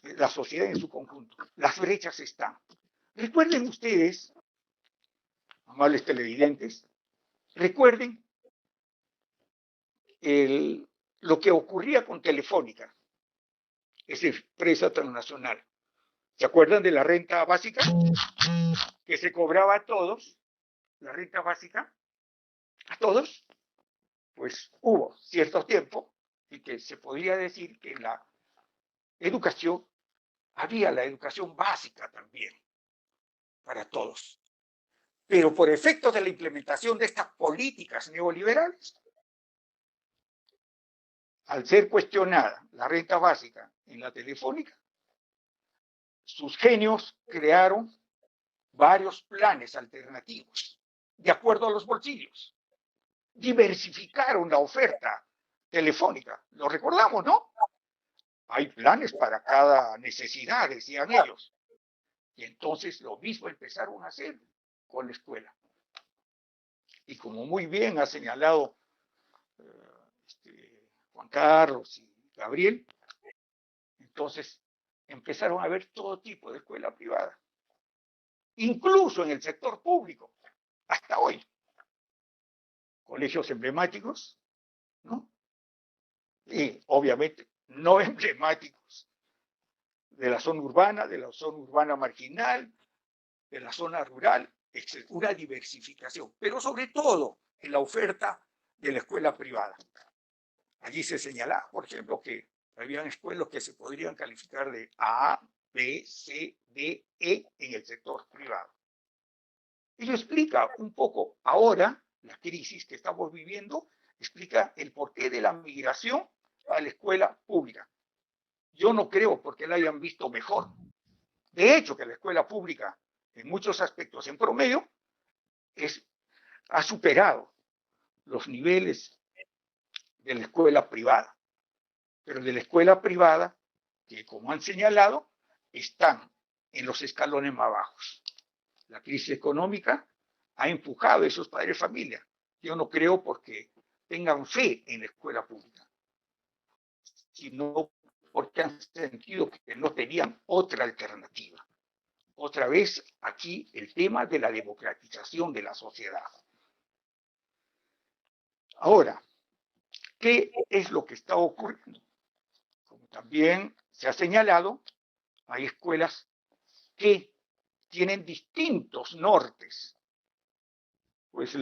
La sociedad en su conjunto. Las brechas están. Recuerden ustedes, amables televidentes, recuerden lo que ocurría con Telefónica, esa empresa transnacional. ¿Se acuerdan de la renta básica? Que se cobraba a todos, la renta básica, a todos, pues hubo cierto tiempo en que se podría decir que en la educación había la educación básica también para todos. Pero por efecto de la implementación de estas políticas neoliberales, al ser cuestionada la renta básica en la telefónica, sus genios crearon varios planes alternativos de acuerdo a los bolsillos. Diversificaron la oferta telefónica. Lo recordamos, ¿no? Hay planes para cada necesidad, decían ellos. Y entonces lo mismo empezaron a hacer con la escuela. Y como muy bien ha señalado Juan Carlos y Gabriel, entonces empezaron a haber todo tipo de escuela privada, incluso en el sector público, hasta hoy. Colegios emblemáticos, ¿no? Y obviamente no emblemáticos de la zona urbana marginal, de la zona rural, etc. Una diversificación, pero sobre todo en la oferta de la escuela privada. Allí se señalaba, por ejemplo, que habían escuelas que se podrían calificar de A, B, C, D, E en el sector privado. Ello explica un poco ahora la crisis que estamos viviendo, explica el porqué de la migración a la escuela pública. Yo no creo porque la hayan visto mejor. De hecho, que la escuela pública, en muchos aspectos, en promedio, ha superado los niveles de la escuela privada. Pero de la escuela privada, que como han señalado, están en los escalones más bajos. La crisis económica ha empujado a esos padres de familia. Yo no creo porque tengan fe en la escuela pública, sino porque han sentido que no tenían otra alternativa. Otra vez aquí el tema de la democratización de la sociedad. Ahora, ¿qué es lo que está ocurriendo? Como también se ha señalado, hay escuelas que tienen distintos nortes. Pues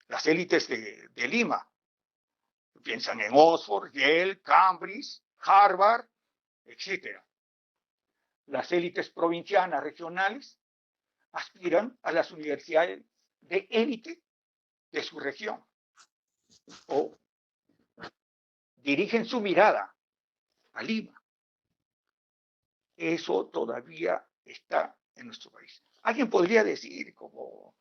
las élites de Lima piensan en Oxford, Yale, Cambridge, Harvard, etc. Las élites provincianas, regionales, aspiran a las universidades de élite de su región o dirigen su mirada a Lima. Eso todavía está en nuestro país. Alguien podría decir, como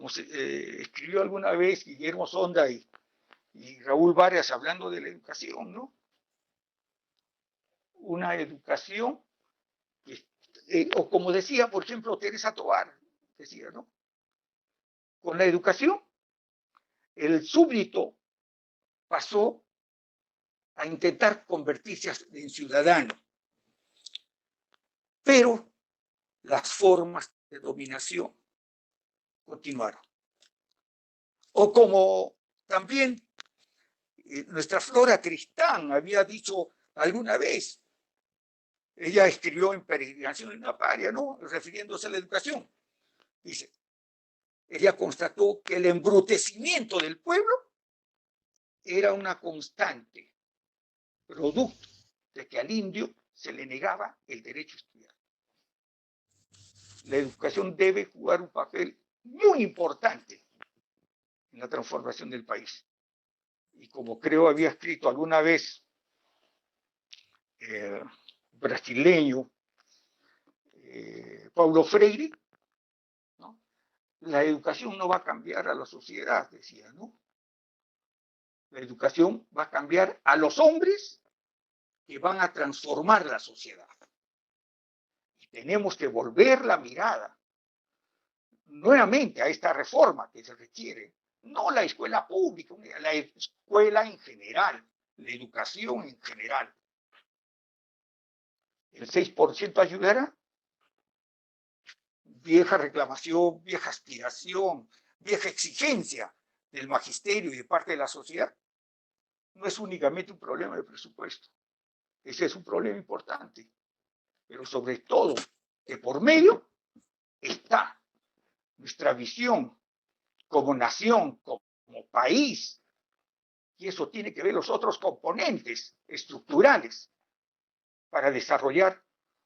escribió alguna vez Guillermo Sonda y Raúl Vargas hablando de la educación, ¿no? Una educación, o como decía, por ejemplo, Teresa Tobar, decía, ¿no? Con la educación, el súbdito pasó a intentar convertirse en ciudadano, pero las formas de dominación continuaron. O como también nuestra Flora Tristán había dicho alguna vez, ella escribió en Peregrinación en una paria, ¿no? Refiriéndose a la educación. Dice, ella constató que el embrutecimiento del pueblo era una constante, producto de que al indio se le negaba el derecho a estudiar. La educación debe jugar un papel muy importante en la transformación del país. Y como creo había escrito alguna vez brasileño Paulo Freire, ¿no? La educación no va a cambiar a la sociedad, decía, ¿no? La educación va a cambiar a los hombres que van a transformar la sociedad. Y tenemos que volver la mirada nuevamente a esta reforma que se requiere, no la escuela pública, la escuela en general, la educación en general. ¿El 6% ayudará? Vieja reclamación, vieja aspiración, vieja exigencia del magisterio y de parte de la sociedad. No es únicamente un problema de presupuesto. Ese es un problema importante. Pero sobre todo, que por medio está nuestra visión como nación, como país, y eso tiene que ver los otros componentes estructurales para desarrollar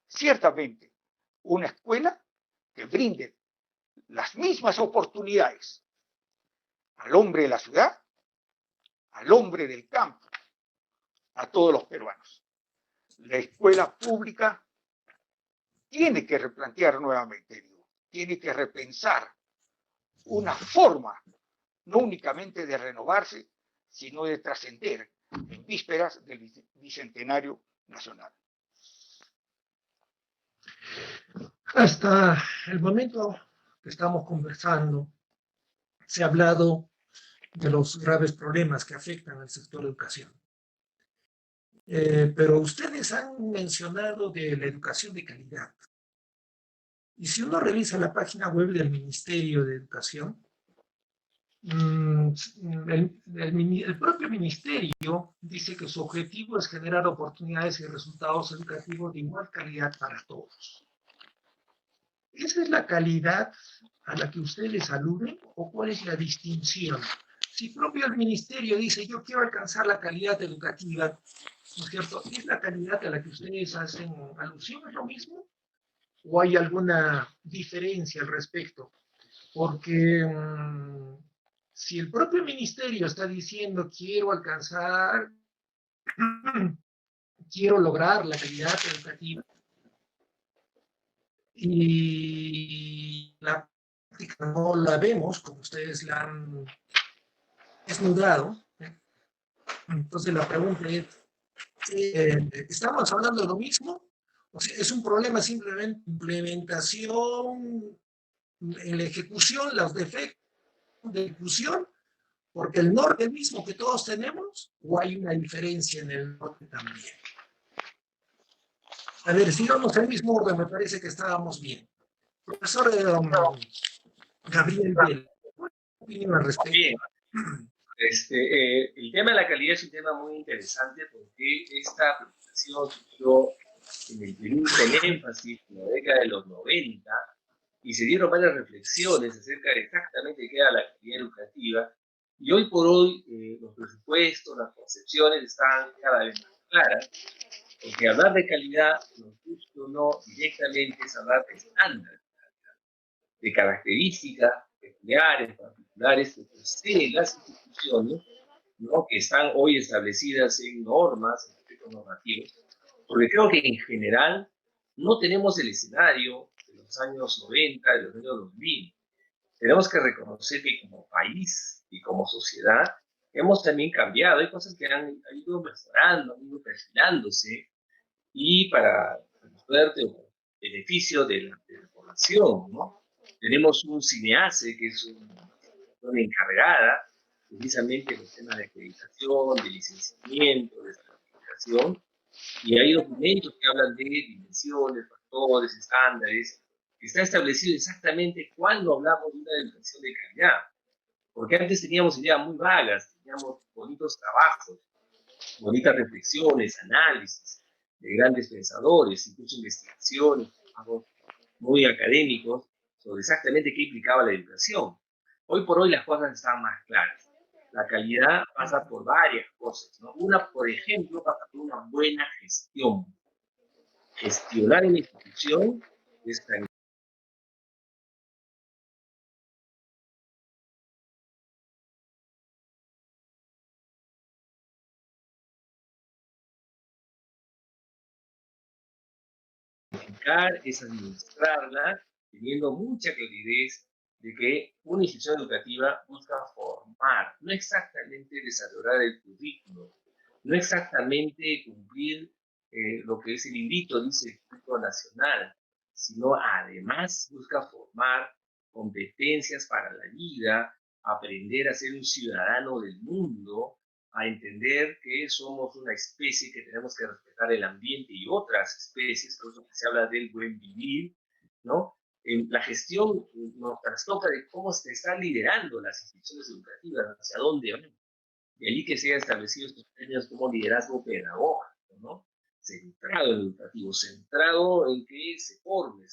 ciertamente una escuela que brinde las mismas oportunidades al hombre de la ciudad, al hombre del campo, a todos los peruanos. La escuela pública tiene que replantear nuevamente, digo, tiene que repensar una forma, no únicamente de renovarse, sino de trascender en vísperas del Bicentenario Nacional. Hasta el momento que estamos conversando, se ha hablado de los graves problemas que afectan al sector de educación. Pero ustedes han mencionado de la educación de calidad. Y si uno revisa la página web del Ministerio de Educación, el propio ministerio dice que su objetivo es generar oportunidades y resultados educativos de igual calidad para todos. ¿Esa es la calidad a la que ustedes aluden o cuál es la distinción? Si propio el ministerio dice yo quiero alcanzar la calidad educativa, ¿no es cierto? ¿Es la calidad a la que ustedes hacen alusión? ¿Es lo mismo? ¿O hay alguna diferencia al respecto? Porque si el propio ministerio está diciendo quiero alcanzar, quiero lograr la calidad educativa, y la práctica no la vemos como ustedes la han desnudado, entonces la pregunta es, ¿estamos hablando de lo mismo? O sea, ¿es un problema simplemente implementación en la ejecución, los defectos de ejecución, porque el norte es el mismo que todos tenemos, o hay una diferencia en el norte también? A ver, si vamos al mismo orden, me parece que estábamos bien. Profesor Gabriel Vela, ¿cuál es tu opinión al respecto? Bien. El tema de la calidad es un tema muy interesante porque esta preocupación surgió en el Perú con énfasis en la década de los 90 y se dieron varias reflexiones acerca de exactamente qué era la calidad educativa. Y hoy por hoy los presupuestos, las concepciones están cada vez más claras, porque hablar de calidad, nos guste o no, directamente es hablar de estándar, de características peculiares, particulares que poseen las instituciones, ¿no?, que están hoy establecidas en normas, en aspectos normativos, porque creo que en general no tenemos el escenario de los años 90, de los años 2000. Tenemos que reconocer que como país y como sociedad hemos también cambiado. Hay cosas que han ido mejorando, han ido perfilándose, y para suerte o beneficio de la población, ¿no? Tenemos un CINEACE, que es una encargada precisamente de los temas de acreditación, de licenciamiento, de certificación, y hay documentos que hablan de dimensiones, factores, estándares, que está establecido exactamente cuándo hablamos de una educación de calidad. Porque antes teníamos ideas muy vagas, teníamos bonitos trabajos, bonitas reflexiones, análisis de grandes pensadores, incluso investigaciones, muy académicos, sobre exactamente qué implicaba la educación. Hoy por hoy las cosas están más claras. La calidad pasa por varias cosas, ¿no? Una, por ejemplo, pasa por una buena gestión. Gestionar una institución es planificar, es administrarla, teniendo mucha claridad de que una institución educativa busca formar, no exactamente desarrollar el currículo, no exactamente cumplir lo que es el librito, dice el Instituto Nacional, sino además busca formar competencias para la vida, aprender a ser un ciudadano del mundo, a entender que somos una especie que tenemos que respetar el ambiente y otras especies, por eso que se habla del buen vivir, ¿no? En la gestión nos trastoca de cómo se están liderando las instituciones educativas, hacia dónde van. De allí que se hayan establecido estos términos como liderazgo pedagógico, ¿no? Centrado en el educativo, centrado en que se forme,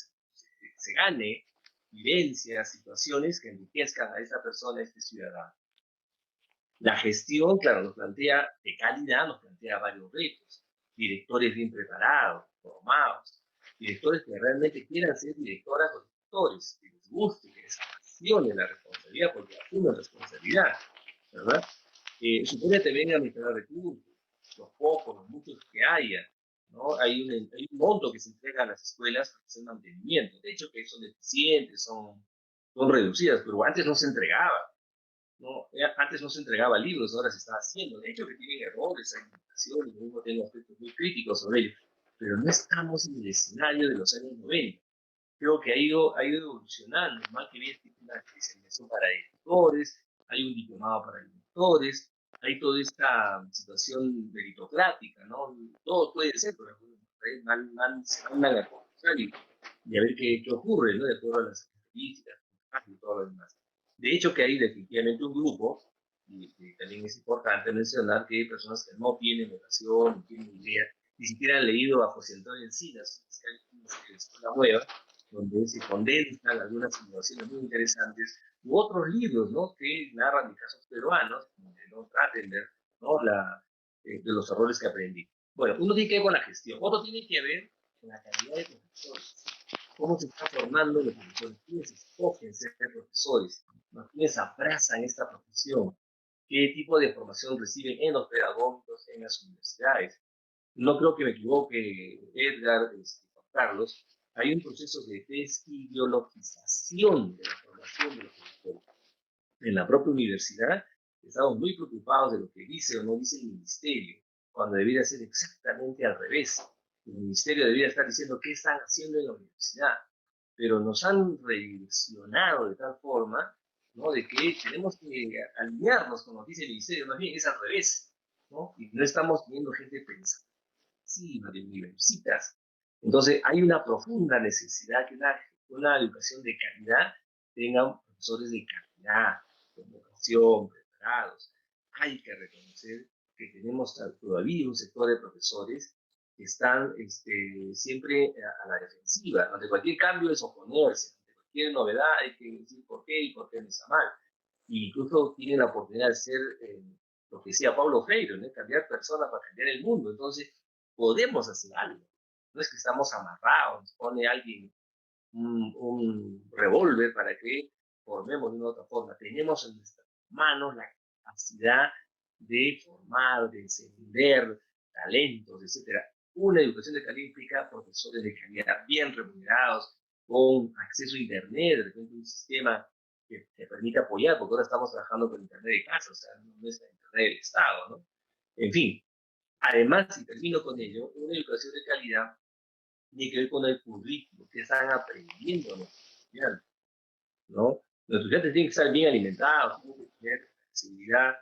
se gane vivencias, situaciones que enriquezcan a esa persona, a este ciudadano. La gestión, claro, nos plantea de calidad, nos plantea varios retos. Directores bien preparados, formados, directores que realmente quieran ser directoras o directores, que les guste, que les apasione la responsabilidad, porque asumen responsabilidad, ¿verdad? Supone también administrar recursos, los pocos, los muchos que haya, ¿no? Hay un monto que se entrega a las escuelas para hacer mantenimiento. De hecho, que son deficientes, son reducidas, pero antes no se entregaba. ¿No? Antes no se entregaba libros, ahora se está haciendo. De hecho, que tienen errores, hay limitaciones, yo mismo tengo aspectos muy críticos sobre ello, pero no estamos en el escenario de los años 90. Creo que ha ido evolucionando, más que bien tiene una especialización para directores, hay un diplomado para directores, hay toda esta situación meritocrática, ¿no? Todo puede ser, pero se mandan a conversar y a ver qué ocurre, ¿no? De acuerdo a las estadísticas y todo lo demás. De hecho, que hay definitivamente un grupo, y también es importante mencionar que hay personas que no tienen vocación, no tienen idea, ni siquiera han leído a José Antonio Encinas, que es una escuela nueva, donde se condensan algunas situaciones muy interesantes, u otros libros, ¿no? Que narran de casos peruanos, de no Trattender, ¿no? De los errores que aprendí. Bueno, uno tiene que ver con la gestión, otro tiene que ver con la calidad de profesores, cómo se está formando los profesores, quiénes escogen ser profesores, ¿no? Quiénes abrazan esta profesión, qué tipo de formación reciben en los pedagógicos, en las universidades. No creo que me equivoque, Edgar, Juan Carlos, hay un proceso de desideologización de la formación de los profesores. En la propia universidad estamos muy preocupados de lo que dice o no dice el ministerio, cuando debería ser exactamente al revés. El ministerio debería estar diciendo qué están haciendo en la universidad, pero nos han redireccionado de tal forma, ¿no? De que tenemos que alinearnos con lo que dice el ministerio, más bien es al revés, ¿no? Y no estamos teniendo gente pensativa de universitas. Entonces hay una profunda necesidad que una educación de calidad tenga profesores de calidad, con vocación, preparados. Hay que reconocer que tenemos todavía un sector de profesores que están siempre a la defensiva. Ante cualquier cambio es oponerse, ante cualquier novedad hay que decir por qué y por qué no está mal. E incluso tienen la oportunidad de ser, lo que decía Pablo Freire, ¿no? Cambiar personas para cambiar el mundo. Entonces, podemos hacer algo. No es que estamos amarrados, pone alguien un revólver para que formemos de una otra forma. Tenemos en nuestras manos la capacidad de formar, de encender talentos, etcétera. Una educación de calidad implica profesores de calidad bien remunerados, con acceso a Internet, de repente un sistema que te permite apoyar, porque ahora estamos trabajando con Internet de casa, o sea, no es la Internet del Estado, ¿no? En fin, además, y termino con ello, una educación de calidad tiene que ver con el currículo, que están aprendiendo nuestros estudiantes, ¿no? Los estudiantes tienen que estar bien alimentados, tienen que tener accesibilidad.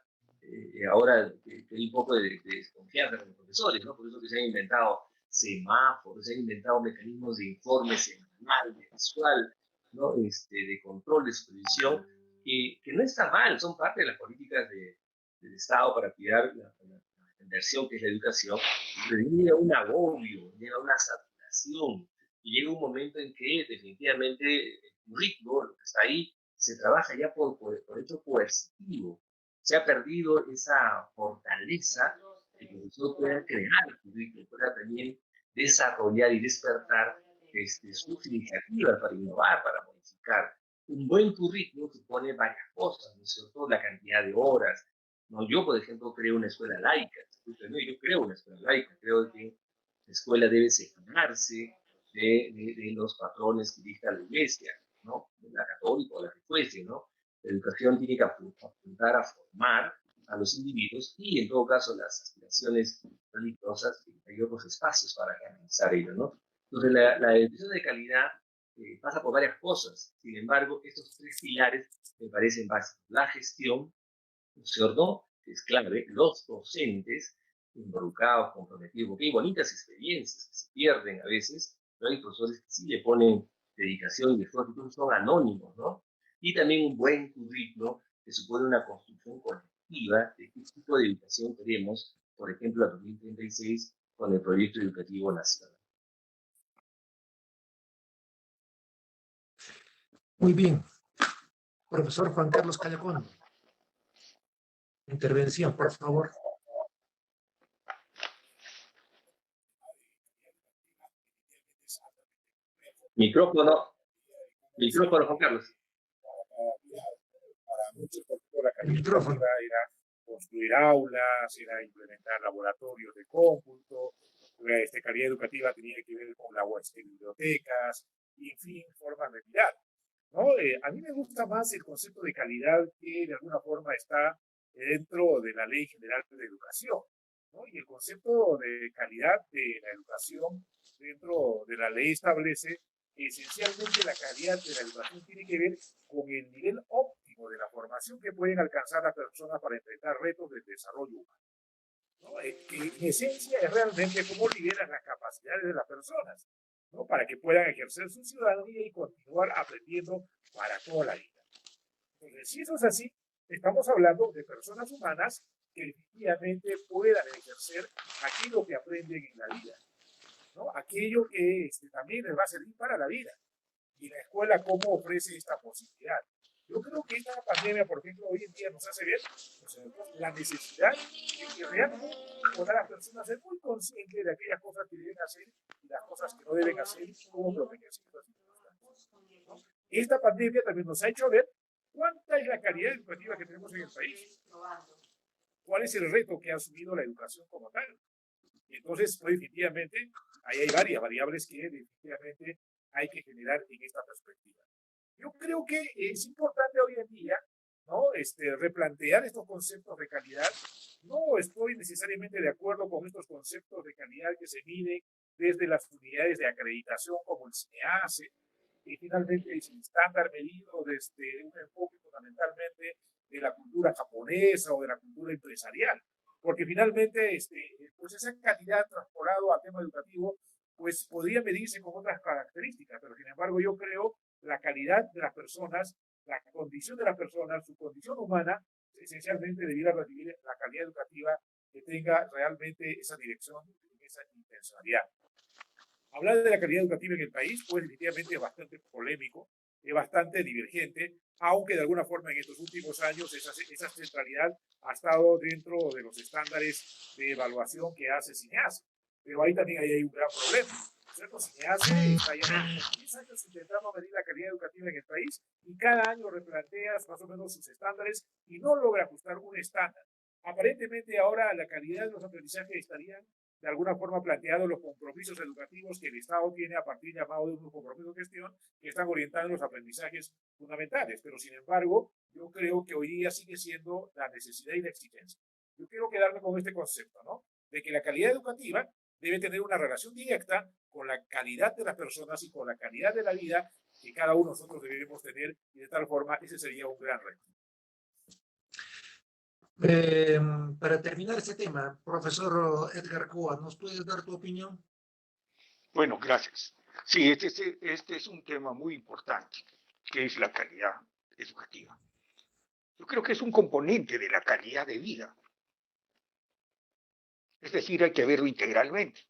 Ahora hay un poco de desconfianza con los profesores, ¿no? Por eso que se han inventado semáforos, se han inventado mecanismos de informe semanal, mensual, ¿no? De control, de supervisión, que no está mal, son parte de las políticas del Estado para cuidar la inversión que es la educación, pero llega un agobio, llega una saturación, y llega un momento en que definitivamente el currículo, lo que está ahí, se trabaja ya por hecho coercitivo. Se ha perdido esa fortaleza de que el profesor pueda crear el currículo, pueda también desarrollar y despertar sus iniciativas para innovar, para modificar. Un buen currículo supone varias cosas, ¿no es cierto? La cantidad de horas. ¿No? Yo, por ejemplo, creo una escuela laica. Yo creo una escuela laica. Creo que la escuela debe separarse de los patrones que dicta la iglesia, ¿no? La católica o la que fuese, ¿no? La educación tiene que apuntar a formar a los individuos y, en todo caso, las aspiraciones religiosas, hay otros espacios para canalizar ello, ¿no? Entonces, la educación de calidad pasa por varias cosas. Sin embargo, estos tres pilares me parecen básicos. La gestión, ¿no es cierto? Que es clave. Los docentes involucrados, comprometidos, porque hay bonitas experiencias que se pierden a veces, pero hay profesores que sí le ponen dedicación y esfuerzo, incluso son anónimos, ¿no? Y también un buen currículo que supone una construcción colectiva de qué tipo de educación queremos, por ejemplo, a 2036 con el proyecto educativo nacional. Muy bien. Profesor Juan Carlos Callacón. intervención, por favor. Micrófono, micrófono, Juan Carlos. Para muchos, por ejemplo, la El calidad micrófono. educativa era construir aulas, era implementar laboratorios de cómputo, calidad educativa tenía que ver con las bibliotecas, y en fin, formas de mirar, ¿no? A mí me gusta más el concepto de calidad que de alguna forma está dentro de la Ley General de Educación, ¿no? Y el concepto de calidad de la educación dentro de la ley establece que esencialmente la calidad de la educación tiene que ver con el nivel óptimo de la formación que pueden alcanzar las personas para enfrentar retos del desarrollo humano, ¿no? Que en esencia es realmente cómo liberan las capacidades de las personas, ¿no? Para que puedan ejercer su ciudadanía y continuar aprendiendo para toda la vida. Entonces, si eso es así, estamos hablando de personas humanas que efectivamente puedan ejercer aquello que aprenden en la vida, ¿no? Aquello que también les va a servir para la vida. Y la escuela, ¿cómo ofrece esta posibilidad? Yo creo que esta pandemia, por ejemplo, hoy en día nos hace ver la necesidad de que realmente a las personas ser muy conscientes de aquellas cosas que deben hacer y las cosas que no deben hacer y cómo protegerse de las circunstancias, ¿no? Esta pandemia también nos ha hecho ver cuánta es la calidad educativa que tenemos en el país, cuál es el reto que ha asumido la educación como tal. Y entonces, pues, definitivamente, ahí hay varias variables que definitivamente hay que generar en esta perspectiva. Yo creo que es importante hoy en día, ¿no? Replantear estos conceptos de calidad. No estoy necesariamente de acuerdo con estos conceptos de calidad que se miden desde las unidades de acreditación como el CINEACE, y finalmente es el estándar medido desde un enfoque fundamentalmente de la cultura japonesa o de la cultura empresarial, porque finalmente pues esa calidad transporado al tema educativo pues podría medirse con otras características, pero sin embargo yo creo la calidad de las personas, la condición de las personas, su condición humana, esencialmente debiera recibir la calidad educativa que tenga realmente esa dirección, esa intencionalidad. Hablar de la calidad educativa en el país, pues definitivamente es bastante polémico, es bastante divergente, aunque de alguna forma en estos últimos años esa centralidad ha estado dentro de los estándares de evaluación que hace CINEACE. Pero ahí también hay un gran problema, ¿cierto? CINEACE está ya 10 años intentando medir la calidad educativa en el país y cada año replanteas más o menos sus estándares y no logra ajustar un estándar. Aparentemente ahora la calidad de los aprendizajes estarían de alguna forma planteados los compromisos educativos que el Estado tiene a partir llamado de unos compromisos de gestión que están orientados en los aprendizajes fundamentales. Pero sin embargo, yo creo que hoy día sigue siendo la necesidad y la exigencia. Yo quiero quedarme con este concepto, ¿no? De que la calidad educativa debe tener una relación directa con la calidad de las personas y con la calidad de la vida que cada uno de nosotros debemos tener, y de tal forma ese sería un gran reto. Para terminar este tema, profesor Edgar Coa, ¿nos puedes dar tu opinión? Bueno, gracias. Sí, este es un tema muy importante, que es la calidad educativa. Yo creo que es un componente de la calidad de vida. Es decir, hay que verlo integralmente.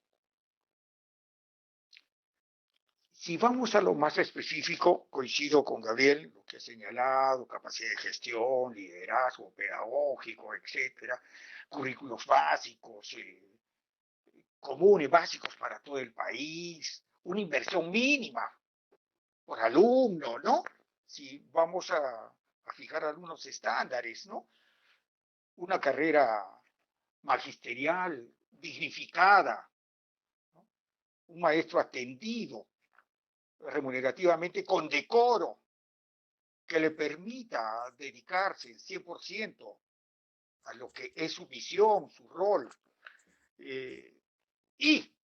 Si vamos a lo más específico, coincido con Gabriel, lo que ha señalado, capacidad de gestión, liderazgo pedagógico, etcétera, currículos básicos, comunes, básicos para todo el país, una inversión mínima por alumno, ¿no? Si vamos a fijar algunos estándares, ¿no? Una carrera magisterial dignificada, ¿no? Un maestro atendido remunerativamente con decoro, que le permita dedicarse 100% a lo que es su visión, su rol. Y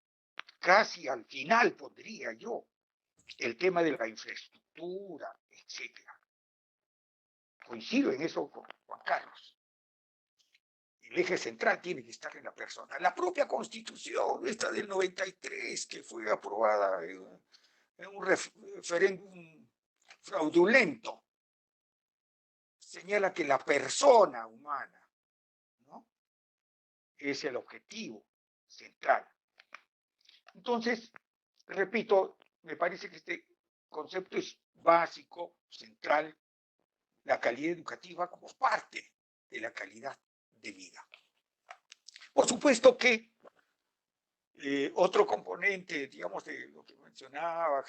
casi al final, pondría yo, el tema de la infraestructura, etcétera. Coincido en eso con Juan Carlos. El eje central tiene que estar en la persona. La propia Constitución, esta del 93, que fue aprobada en un referéndum fraudulento, señala que la persona humana, ¿no?, es el objetivo central. Entonces, repito, me parece que este concepto es básico, central, la calidad educativa como parte de la calidad de vida. Por supuesto que otro componente, digamos, de lo que mencionaba,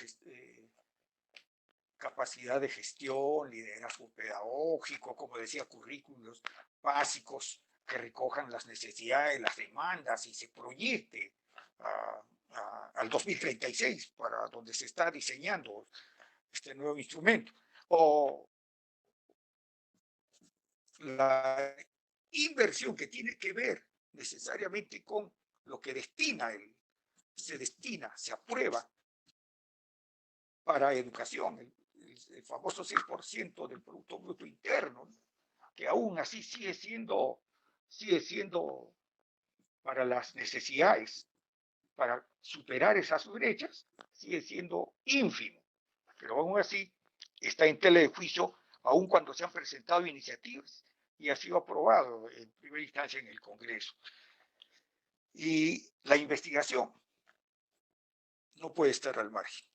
capacidad de gestión, liderazgo pedagógico, como decía, currículos básicos que recojan las necesidades, las demandas y se proyecte al 2036 para donde se está diseñando este nuevo instrumento. O la inversión que tiene que ver necesariamente con lo que se aprueba para educación, el famoso 6% del Producto Bruto Interno, que aún así sigue siendo para las necesidades, para superar esas brechas, sigue siendo ínfimo, pero aún así está en tela de juicio, aun cuando se han presentado iniciativas y ha sido aprobado en primera instancia en el Congreso. Y la investigación no puede estar al margen,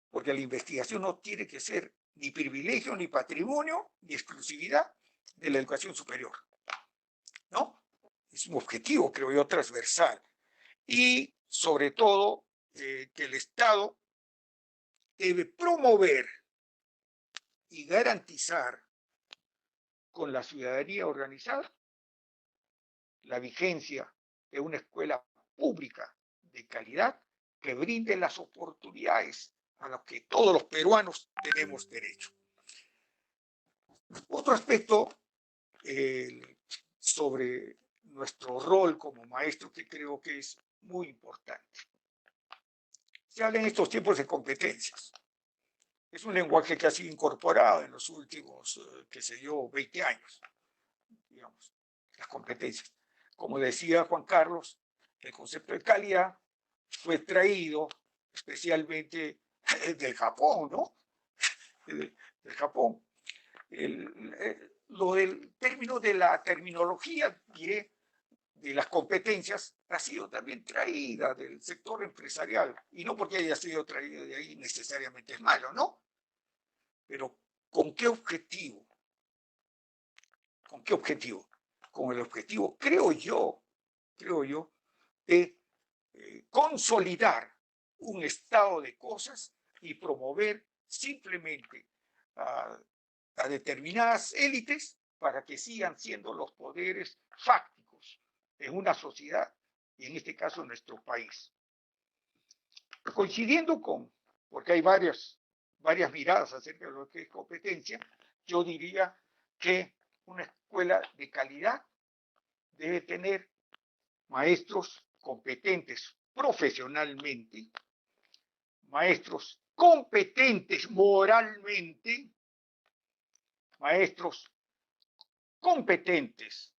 porque la investigación no tiene que ser ni privilegio, ni patrimonio, ni exclusividad de la educación superior, ¿no? Es un objetivo, creo yo, transversal. Y sobre todo, que el Estado debe promover y garantizar con la ciudadanía organizada la vigencia de una escuela pública de calidad que brinde las oportunidades a las que todos los peruanos tenemos derecho. Otro aspecto sobre nuestro rol como maestro que creo que es muy importante. Se habla en estos tiempos de competencias. Es un lenguaje que ha sido incorporado en los últimos, qué sé yo, 20 años, digamos, las competencias. Como decía Juan Carlos, el concepto de calidad fue traído especialmente del Japón, ¿no? Del Japón. Lo del término de la terminología, diré, de las competencias, ha sido también traída del sector empresarial, y no porque haya sido traída de ahí necesariamente es malo, ¿no? Pero ¿con qué objetivo? ¿Con qué objetivo? Con el objetivo, creo yo, de consolidar un estado de cosas y promover simplemente a determinadas élites para que sigan siendo los poderes fácticos en una sociedad y en este caso en nuestro país. Coincidiendo porque hay varias miradas acerca de lo que es competencia, yo diría que una escuela de calidad debe tener maestros competentes profesionalmente, maestros competentes moralmente, maestros competentes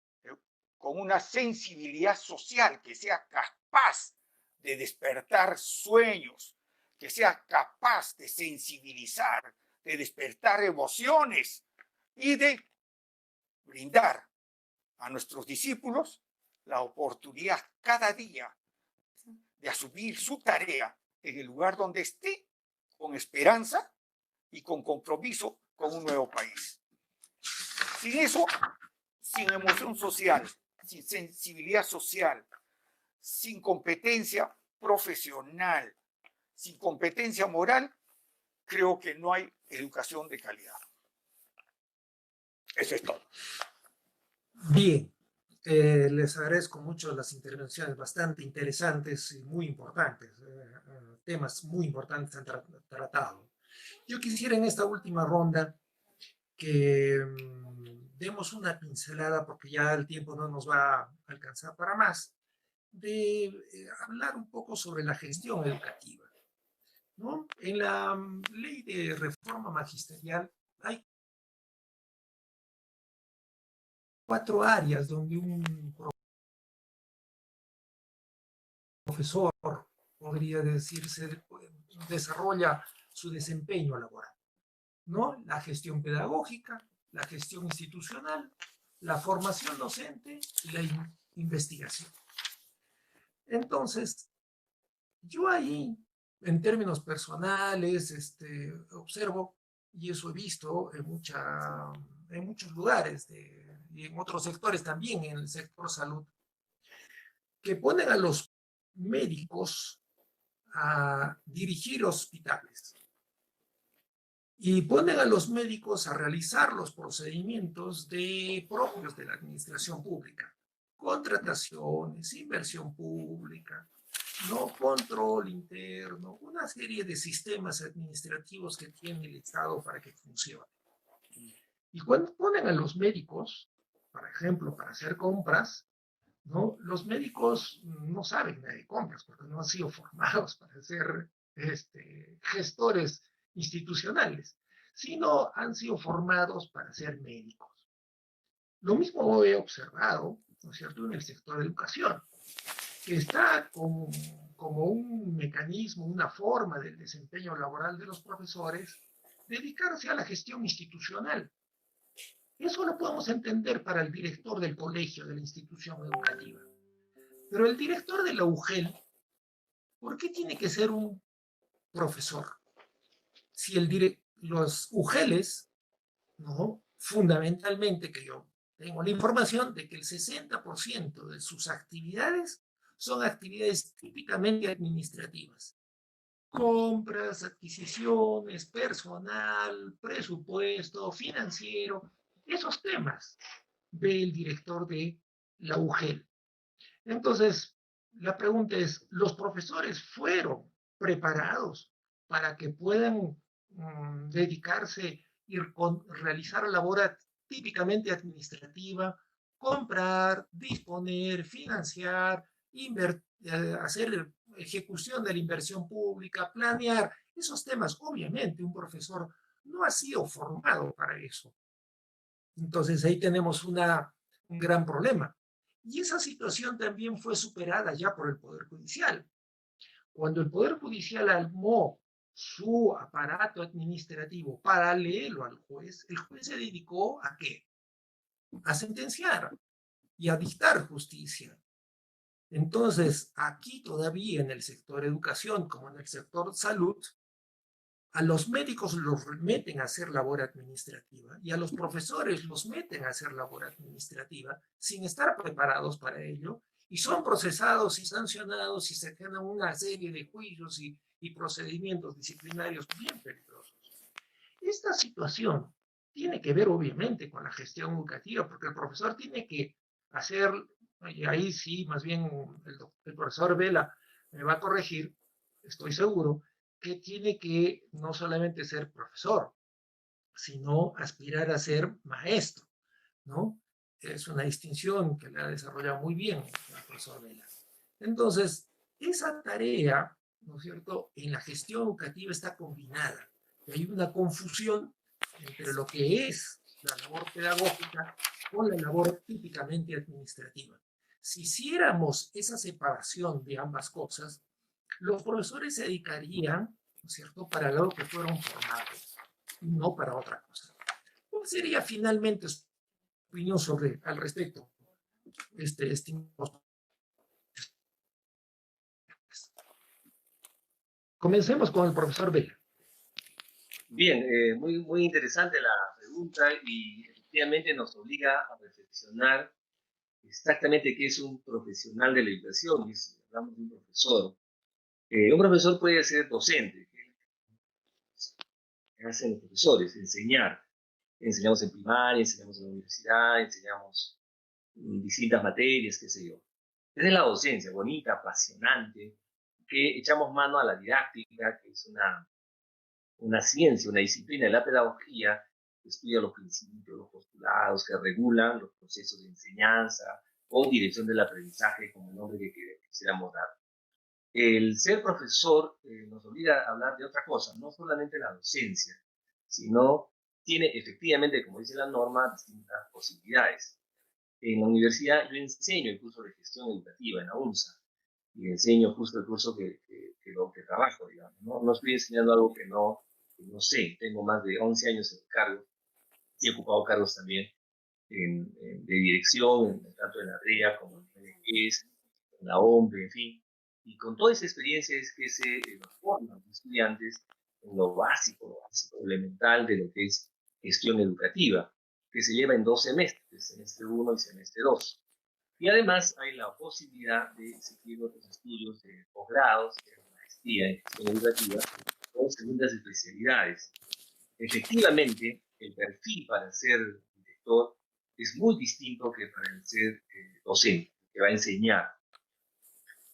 con una sensibilidad social que sea capaz de despertar sueños, que sea capaz de sensibilizar, de despertar emociones y de brindar a nuestros discípulos la oportunidad cada día de asumir su tarea en el lugar donde esté, con esperanza y con compromiso con un nuevo país. Sin eso, sin emoción social, sin sensibilidad social, sin competencia profesional, sin competencia moral, creo que no hay educación de calidad. Eso es todo. Bien, les agradezco mucho las intervenciones bastante interesantes y muy importantes, temas muy importantes han tratado. Yo quisiera en esta última ronda que demos una pincelada, porque ya el tiempo no nos va a alcanzar para más, de hablar un poco sobre la gestión educativa, ¿no? En la ley de reforma magisterial hay 4 áreas donde un profesor, podría decirse, desarrolla su desempeño laboral, ¿no? La gestión pedagógica, la gestión institucional, la formación docente y la investigación. Entonces, yo ahí, en términos personales, observo, y eso he visto en en muchos lugares y en otros sectores también, en el sector salud, que ponen a los médicos a dirigir hospitales y ponen a los médicos a realizar los procedimientos propios de la administración pública, contrataciones, inversión pública, no control interno, una serie de sistemas administrativos que tiene el Estado para que funcione. Y cuando ponen a los médicos, por ejemplo, para hacer compras, ¿no? Los médicos no saben nada de compras porque no han sido formados para ser gestores institucionales, sino han sido formados para ser médicos. Lo mismo he observado, ¿no es cierto?, en el sector de educación, que está como un mecanismo, una forma del desempeño laboral de los profesores, dedicarse a la gestión institucional. Eso lo podemos entender para el director del colegio, de la institución educativa. Pero el director de la UGEL, ¿por qué tiene que ser un profesor? Si los UGELes, ¿no?, fundamentalmente, que yo tengo la información de que el 60% de sus actividades son actividades típicamente administrativas. Compras, adquisiciones, personal, presupuesto, financiero, esos temas ve el director de la UGEL. Entonces, la pregunta es, ¿los profesores fueron preparados para que puedan dedicarse y realizar labor típicamente administrativa, comprar, disponer, financiar, hacer ejecución de la inversión pública, planear esos temas? Obviamente, un profesor no ha sido formado para eso. Entonces, ahí tenemos un gran problema. Y esa situación también fue superada ya por el Poder Judicial. Cuando el Poder Judicial armó su aparato administrativo paralelo al juez, el juez se dedicó ¿a qué? A sentenciar y a dictar justicia. Entonces, aquí todavía en el sector educación, como en el sector salud, a los médicos los meten a hacer labor administrativa y a los profesores los meten a hacer labor administrativa sin estar preparados para ello, y son procesados y sancionados y se generan una serie de juicios y procedimientos disciplinarios bien peligrosos. Esta situación tiene que ver obviamente con la gestión educativa, porque el profesor tiene que hacer, y ahí sí, más bien el profesor Vela me va a corregir, estoy seguro, que tiene que no solamente ser profesor, sino aspirar a ser maestro, ¿no? Es una distinción que la ha desarrollado muy bien el profesor Vela. Entonces, esa tarea, ¿no es cierto?, en la gestión educativa está combinada. Y hay una confusión entre lo que es la labor pedagógica con la labor típicamente administrativa. Si hiciéramos esa separación de ambas cosas, los profesores se dedicarían, ¿no es cierto?, para algo que fueron formados, no para otra cosa. ¿Cuál sería finalmente su opinión al respecto? Comencemos con el profesor Vela. Bien, muy interesante la pregunta y efectivamente nos obliga a reflexionar exactamente qué es un profesional de la educación. Hablamos de un profesor. Un profesor puede ser docente. ¿Qué hacen los profesores? Enseñar. Enseñamos en primaria, enseñamos en la universidad, enseñamos distintas materias, qué sé yo. Es la docencia, bonita, apasionante, que echamos mano a la didáctica, que es una ciencia, una disciplina de la pedagogía que estudia los principios, los postulados que regulan los procesos de enseñanza o dirección del aprendizaje, como el nombre que quisiéramos dar. El ser profesor nos obliga a hablar de otra cosa, no solamente la docencia, sino tiene efectivamente, como dice la norma, distintas posibilidades. En la universidad yo enseño el curso de gestión educativa en la UNSA y enseño justo el curso que trabajo, digamos. No estoy enseñando algo que no sé. Tengo más de 11 años en el cargo y he ocupado cargos también de dirección, tanto en la REA como en el EGES, en la OMPE, en fin. Y con toda esa experiencia es que se forman los estudiantes en lo básico, elemental de lo que es gestión educativa. que se lleva en 2 semestres, semestre 1 y semestre 2. Y además hay la posibilidad de seguir otros estudios de posgrados, de maestría en gestión educativa, o segundas especialidades. Efectivamente, el perfil para ser director es muy distinto que para el ser docente, que va a enseñar.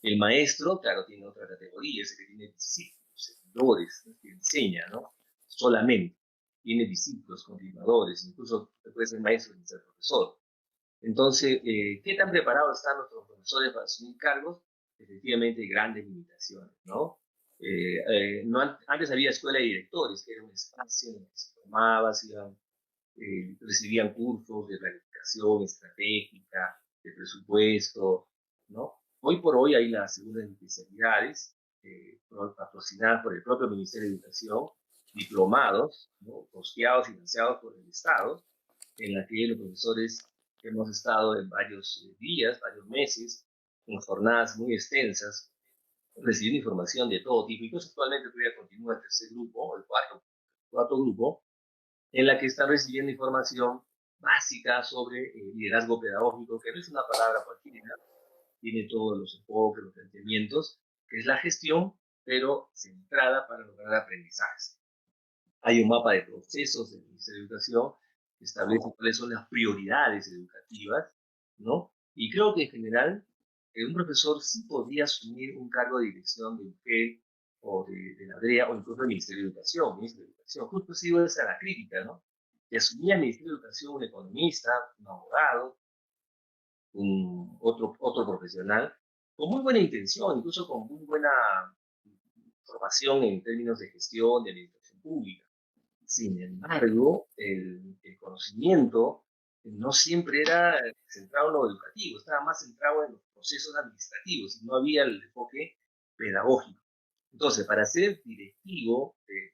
El maestro, claro, tiene otra categoría, es el que tiene discípulos, seguidores, ¿no? Que enseña, ¿no? Solamente. Tiene discípulos, continuadores, incluso puede ser maestro sin ser profesor. Entonces, ¿qué tan preparados están nuestros profesores para asumir cargos? Efectivamente, hay grandes limitaciones, ¿no? Antes había escuela de directores, que era un espacio en el que se formaban, recibían cursos de planificación estratégica, de presupuesto, ¿no? Hoy por hoy hay las segundas especialidades patrocinadas por el propio Ministerio de Educación, diplomados, ¿no? Costeados y financiados por el Estado, en la que los profesores hemos estado en varios días, varios meses, en jornadas muy extensas, recibiendo información de todo tipo. Incluso actualmente todavía continúa el tercer grupo, el cuarto grupo, en la que están recibiendo información básica sobre liderazgo pedagógico, que no es una palabra cualquiera, tiene todos los enfoques, los planteamientos, que es la gestión, pero centrada para lograr aprendizajes. Hay un mapa de procesos del Ministerio de Educación que establece cuáles son las prioridades educativas, ¿no? Y creo que en general un profesor sí podría asumir un cargo de dirección de UGEL o de la DREA o incluso del Ministerio de Educación, Ministro de Educación. Justo ha sido esa la crítica, ¿no? Que asumía el Ministerio de Educación un economista, un abogado, otro profesional, con muy buena intención, incluso con muy buena formación en términos de gestión, de administración pública. Sin embargo, el conocimiento no siempre era centrado en lo educativo, estaba más centrado en los procesos administrativos y no había el enfoque pedagógico. Entonces, para ser directivo de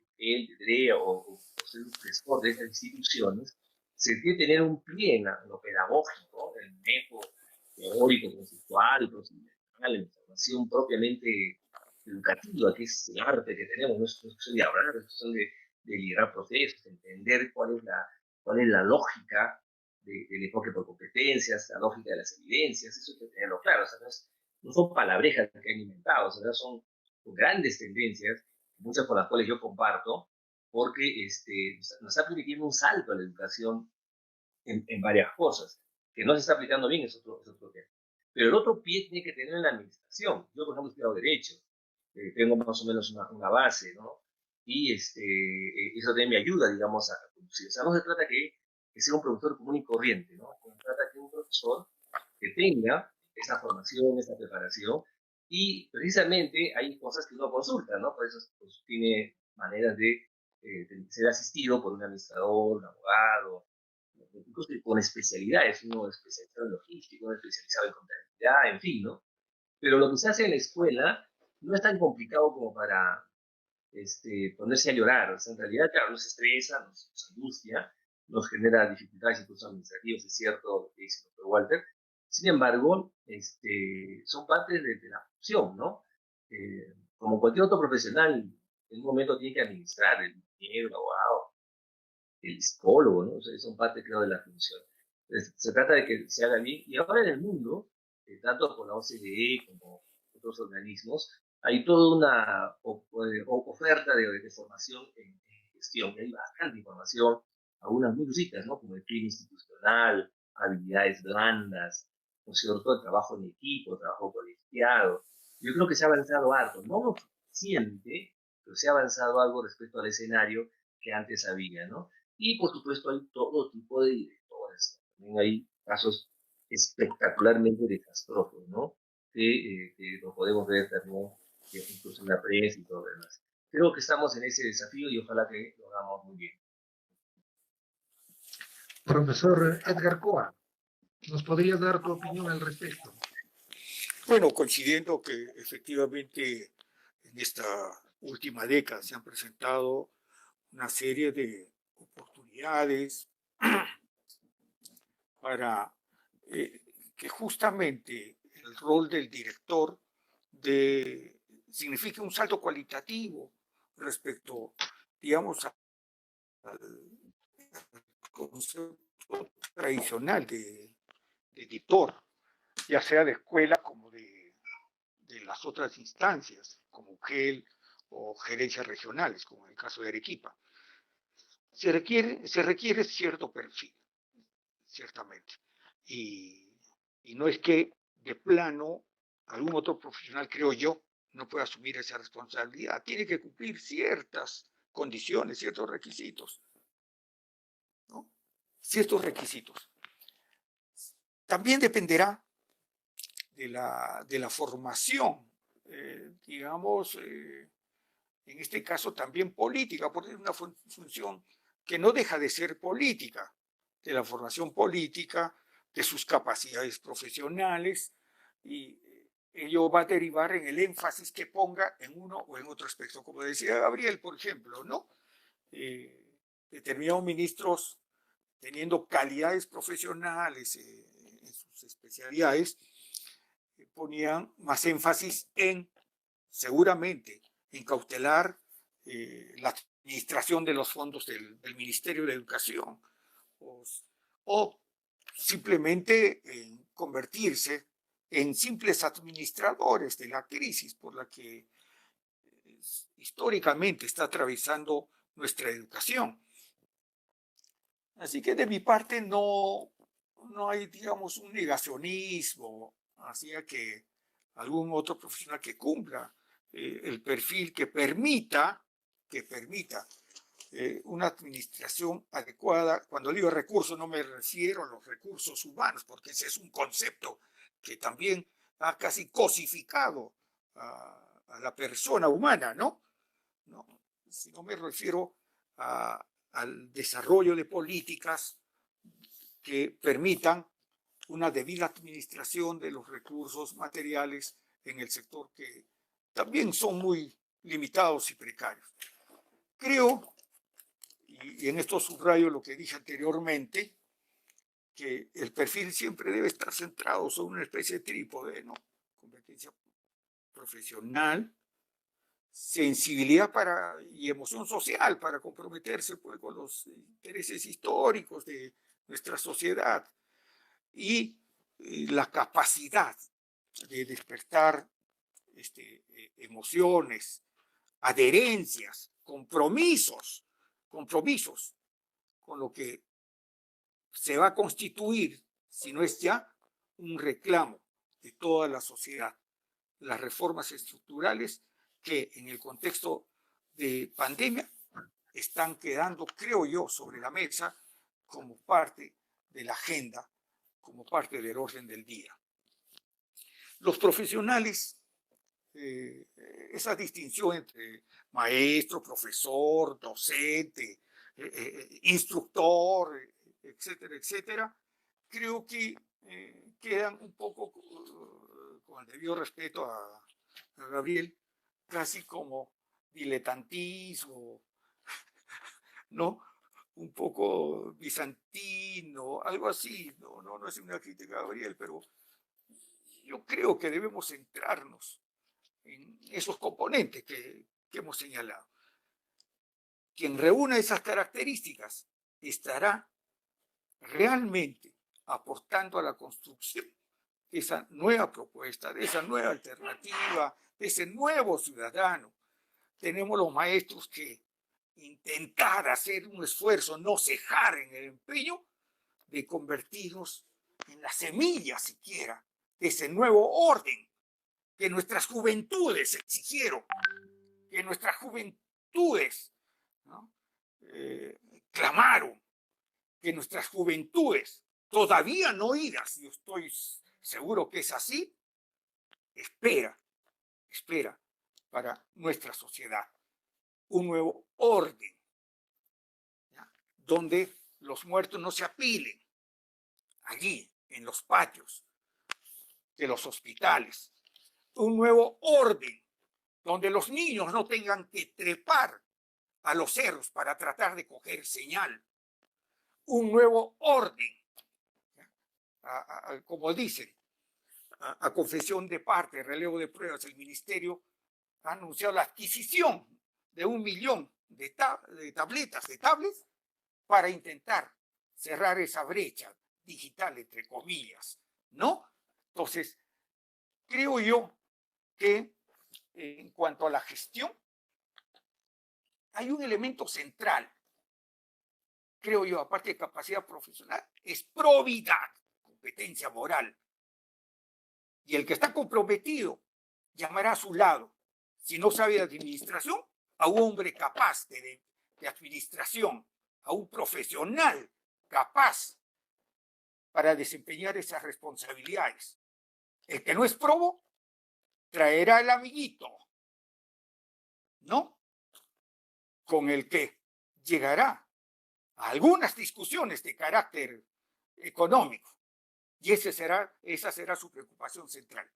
DREA o ser un gestor de estas instituciones, se tiene que tener un pie en lo pedagógico, el método teórico, conceptual, procedimental, la información propiamente educativa, que es el arte que tenemos, no es cuestión de hablar, es cuestión de liderar procesos, de entender cuál es la lógica del enfoque por competencias, la lógica de las evidencias, eso hay que tenerlo claro, o sea, no son palabrejas que han inventado, o sea, son grandes tendencias, muchas con las cuales yo comparto, porque nos está permitiendo un salto a la educación en varias cosas, que no se está aplicando bien, es otro tema. Pero el otro pie tiene que tener en la administración. Yo, por ejemplo, he estudiado Derecho, tengo más o menos una base, ¿no? Y eso también me ayuda, digamos, a conducir. O sea, no se trata que sea un profesor común y corriente, ¿no? Se trata que un profesor que tenga esta formación, esta preparación, y precisamente hay cosas que uno consulta, ¿no? Por eso pues, tiene maneras de ser asistido por un administrador, un abogado, incluso con especialidades, uno especializado en logística, uno especializado en contabilidad, en fin, ¿no? Pero lo que se hace en la escuela no es tan complicado como para ponerse a llorar. O sea, en realidad, claro, nos estresa, nos angustia, nos genera dificultades incluso administrativas, es cierto lo que dice el doctor Walter. Sin embargo, son partes de la función, ¿no? Como cualquier otro profesional, en un momento tiene que administrar el ingeniero, el abogado, el psicólogo, ¿no? O sea, son parte, creo, de la función. Entonces, se trata de que se haga bien. Y ahora en el mundo, tanto con la OCDE como otros organismos, hay toda una oferta de formación en gestión. Y hay bastante información, algunas muy ricas, ¿no? Como el clima institucional, habilidades blandas, ¿no es cierto? El trabajo en equipo, el trabajo colegiado. Yo creo que se ha avanzado harto, no lo suficiente, pero se ha avanzado algo respecto al escenario que antes había, ¿no? Y por supuesto hay todo tipo de directores. También hay casos espectacularmente desastrosos, ¿no? Que lo podemos ver también incluso en la prensa y todo lo demás. Creo que estamos en ese desafío y ojalá que lo hagamos muy bien. Profesor Edgar Coa, ¿nos podrías dar tu opinión al respecto? Bueno, coincidiendo que efectivamente en esta última década se han presentado una serie de oportunidades para que justamente el rol del director signifique un salto cualitativo respecto, digamos, al concepto tradicional de editor, ya sea de escuela como de las otras instancias, como UGEL o gerencias regionales, como en el caso de Arequipa. Se requiere cierto perfil, ciertamente. Y no es que de plano algún otro profesional, creo yo, no puede asumir esa responsabilidad. Tiene que cumplir ciertas condiciones, ciertos requisitos, ¿no? Ciertos requisitos. También dependerá de la formación, digamos, en este caso también política, porque es una función que no deja de ser política, de la formación política, de sus capacidades profesionales, y ello va a derivar en el énfasis que ponga en uno o en otro aspecto. Como decía Gabriel, por ejemplo, ¿no? Determinados ministros teniendo calidades profesionales en sus especialidades, ponían más énfasis en, seguramente, en cautelar la administración de los fondos del Ministerio de Educación, o simplemente en convertirse en simples administradores de la crisis por la que históricamente está atravesando nuestra educación. Así que de mi parte no hay, digamos, un negacionismo hacia que algún otro profesional que cumpla el perfil que permita una administración adecuada. Cuando digo recursos no me refiero a los recursos humanos, porque ese es un concepto que también ha casi cosificado a la persona humana, ¿no? Sino me refiero al desarrollo de políticas que permitan una debida administración de los recursos materiales en el sector, que también son muy limitados y precarios. Creo, y en esto subrayo lo que dije anteriormente, que el perfil siempre debe estar centrado sobre una especie de trípode, ¿no? Competencia profesional, sensibilidad y emoción social para comprometerse, pues, con los intereses históricos de nuestra sociedad, y la capacidad de despertar emociones, adherencias, compromisos con lo que se va a constituir, si no es ya, un reclamo de toda la sociedad. Las reformas estructurales que en el contexto de pandemia están quedando, creo yo, sobre la mesa como parte de la agenda, como parte del orden del día. Los profesionales, esa distinción entre maestro, profesor, docente, instructor, etcétera, etcétera, creo que quedan un poco, con el debido respeto a Gabriel, casi como diletantismo, ¿no? Un poco bizantino, algo así. No es una crítica a Gabriel, pero yo creo que debemos centrarnos en esos componentes que hemos señalado. Quien reúna esas características estará realmente aportando a la construcción de esa nueva propuesta, de esa nueva alternativa, de ese nuevo ciudadano. Tenemos los maestros que intentar hacer un esfuerzo, no cejar en el empeño de convertirnos en la semilla siquiera de ese nuevo orden que nuestras juventudes exigieron, que nuestras juventudes, ¿no? Clamaron, que nuestras juventudes todavía no oídas, yo estoy seguro que es así, espera para nuestra sociedad un nuevo orden, ¿ya? Donde los muertos no se apilen allí en los patios de los hospitales, un nuevo orden donde los niños no tengan que trepar a los cerros para tratar de coger señal, un nuevo orden, como dicen, a confesión de parte, relevo de pruebas. El ministerio ha anunciado la adquisición de 1 millón de tablets para intentar cerrar esa brecha digital, entre comillas, ¿no? Entonces, creo yo que en cuanto a la gestión, hay un elemento central, creo yo, aparte de capacidad profesional, es probidad, competencia moral. Y el que está comprometido llamará a su lado, si no sabe de administración, a un hombre capaz de administración, a un profesional capaz para desempeñar esas responsabilidades. El que no es probo traerá el amiguito, ¿no? Con el que llegará a algunas discusiones de carácter económico. Y esa será su preocupación central.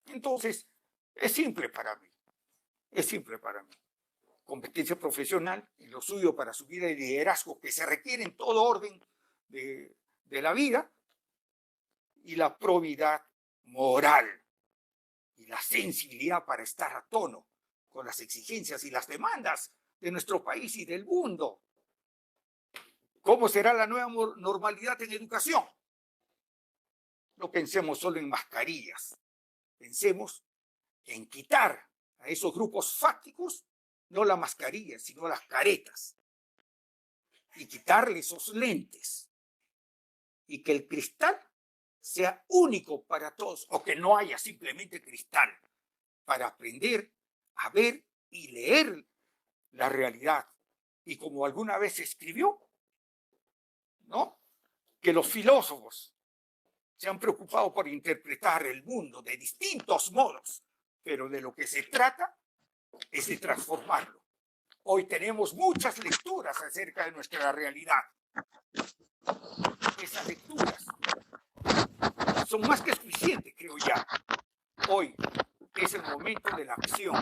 Entonces, es simple para mí. Es simple para mí. Competencia profesional en lo suyo para su vida de liderazgo que se requiere en todo orden de la vida, y la probidad moral y la sensibilidad para estar a tono con las exigencias y las demandas de nuestro país y del mundo. ¿Cómo será la nueva normalidad en educación? No pensemos solo en mascarillas, pensemos en quitar a esos grupos fácticos, no la mascarilla, sino las caretas, y quitarle esos lentes, y que el cristal sea único para todos, o que no haya simplemente cristal, para aprender a ver y leer la realidad. Y como alguna vez se escribió, ¿no?, que los filósofos se han preocupado por interpretar el mundo de distintos modos, pero de lo que se trata es de transformarlo. Hoy tenemos muchas lecturas acerca de nuestra realidad. Esas lecturas son más que suficientes, creo ya. Hoy es el momento de la acción,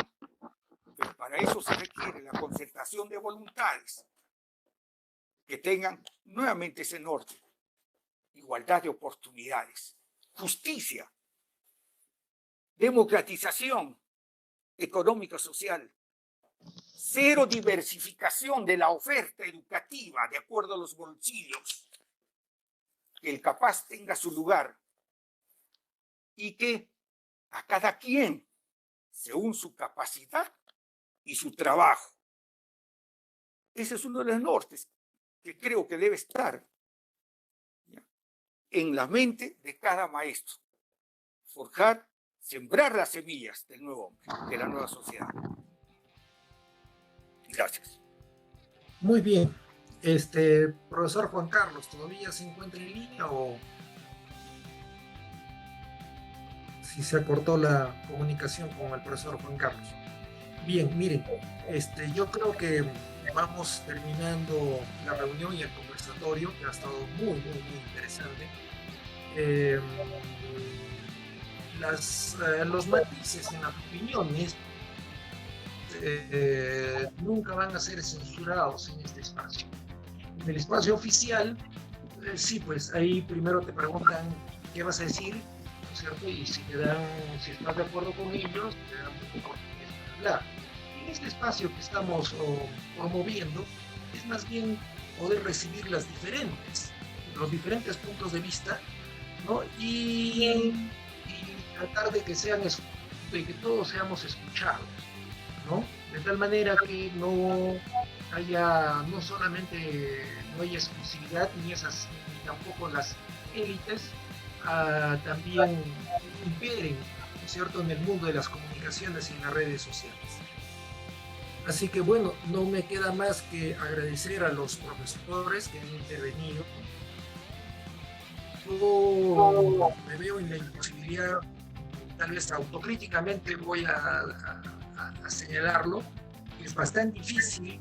pero para eso se requiere la concertación de voluntades que tengan nuevamente ese norte: igualdad de oportunidades, justicia, democratización económico-social, cero diversificación de la oferta educativa de acuerdo a los bolsillos, que el capaz tenga su lugar y que a cada quien, según su capacidad y su trabajo. Ese es uno de los nortes que creo que debe estar en la mente de cada maestro. Forjar, sembrar las semillas del nuevo hombre, de la nueva sociedad. Gracias. Muy bien. Profesor Juan Carlos, ¿todavía se encuentra en línea o si se acortó la comunicación con el profesor Juan Carlos? Bien, miren, yo creo que vamos terminando la reunión y el conversatorio, que ha estado muy, muy, muy interesante. Los matices en las opiniones nunca van a ser censurados en este espacio. En el espacio oficial, sí, pues ahí primero te preguntan qué vas a decir, ¿no es cierto? Y si estás de acuerdo con ellos, te dan oportunidad para hablar. En este espacio que estamos promoviendo, es más bien poder recibir los diferentes puntos de vista, ¿no? Y tratar de que todos seamos escuchados, ¿no? De tal manera que no haya exclusividad ni tampoco las élites también imperen, ¿no es cierto?, en el mundo de las comunicaciones y en las redes sociales. Así que bueno, no me queda más que agradecer a los profesores que han intervenido. Yo me veo en la imposibilidad, tal vez autocríticamente voy a señalarlo, que es bastante difícil,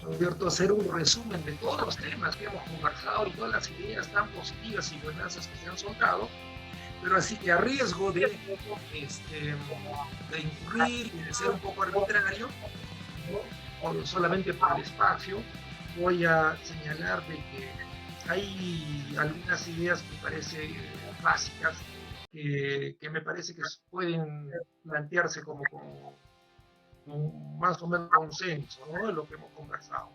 ¿no es cierto?, hacer un resumen de todos los temas que hemos conversado y todas las ideas tan positivas y buenazas que se han soltado, pero así que a riesgo de incurrir y de ser un poco arbitrario, ¿no?, solamente por el espacio, voy a señalar de que hay algunas ideas que me parecen básicas, que me parece que pueden plantearse como más o menos consenso, ¿no?, de lo que hemos conversado.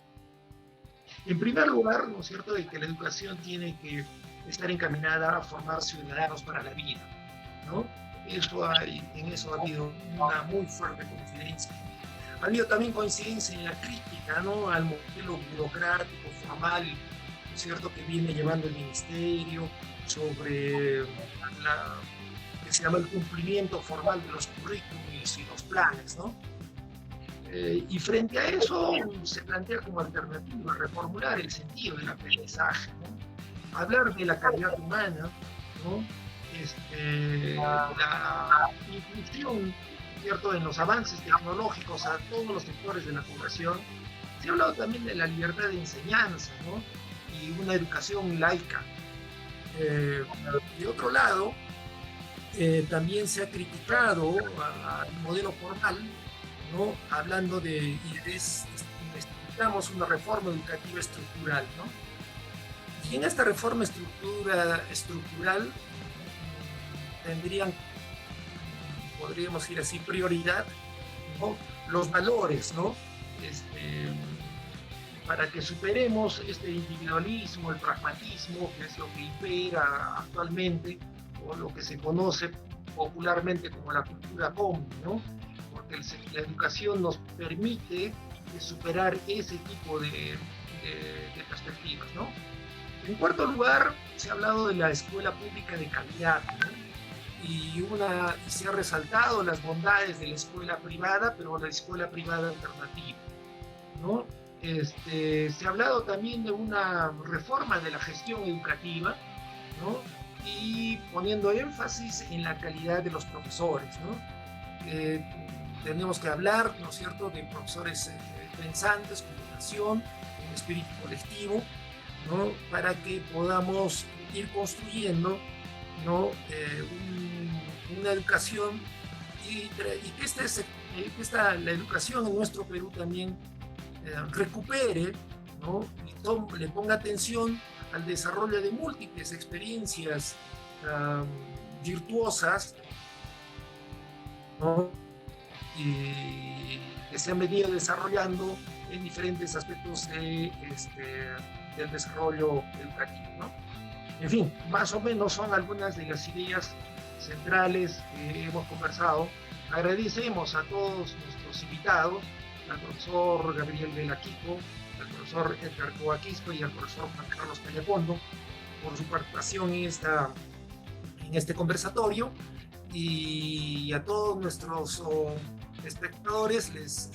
En primer lugar, ¿no es cierto?, de que la educación tiene que estar encaminada a formar ciudadanos para la vida, ¿no? En eso ha habido una muy fuerte coincidencia. Ha habido también coincidencia en la crítica, ¿no?, al modelo burocrático, formal, ¿no es cierto?, que viene llevando el ministerio sobre que se llama el cumplimiento formal de los currículums y los planes, ¿no? Y frente a eso se plantea como alternativa reformular el sentido del aprendizaje, ¿no? Hablar de la calidad humana, ¿no? La inclusión, ¿cierto?, en los avances tecnológicos a todos los sectores de la población. Se ha hablado también de la libertad de enseñanza, ¿no?, y una educación laica. De otro lado, también se ha criticado al modelo formal, ¿no?, hablando de, necesitamos una reforma educativa estructural, ¿no? Y en esta reforma estructural tendrían, podríamos decir así, prioridad, ¿no?, los valores, ¿no? Para que superemos este individualismo, el pragmatismo, que es lo que impera actualmente, o lo que se conoce popularmente como la cultura combi, ¿no? Porque la educación nos permite superar ese tipo de perspectivas, ¿no? En cuarto lugar, se ha hablado de la escuela pública de calidad, ¿no? Y se ha resaltado las bondades de la escuela privada, pero la escuela privada alternativa, ¿no? Se ha hablado también de una reforma de la gestión educativa, ¿no?, y poniendo énfasis en la calidad de los profesores, ¿no? Tenemos que hablar, ¿no es cierto?, de profesores pensantes, con vocación, con espíritu colectivo, ¿no?, para que podamos ir construyendo, ¿no?, una educación y que la educación en nuestro Perú también recupere, ¿no?, y le ponga atención al desarrollo de múltiples experiencias virtuosas, ¿no?, y que se han venido desarrollando en diferentes aspectos del desarrollo educativo, ¿no? En fin, más o menos son algunas de las ideas centrales que hemos conversado. Agradecemos a todos nuestros invitados, al profesor Gabriel Velaquico, al profesor Edgar Coaquispe y al profesor Juan Carlos Callapondo por su participación en este conversatorio, y a todos nuestros espectadores les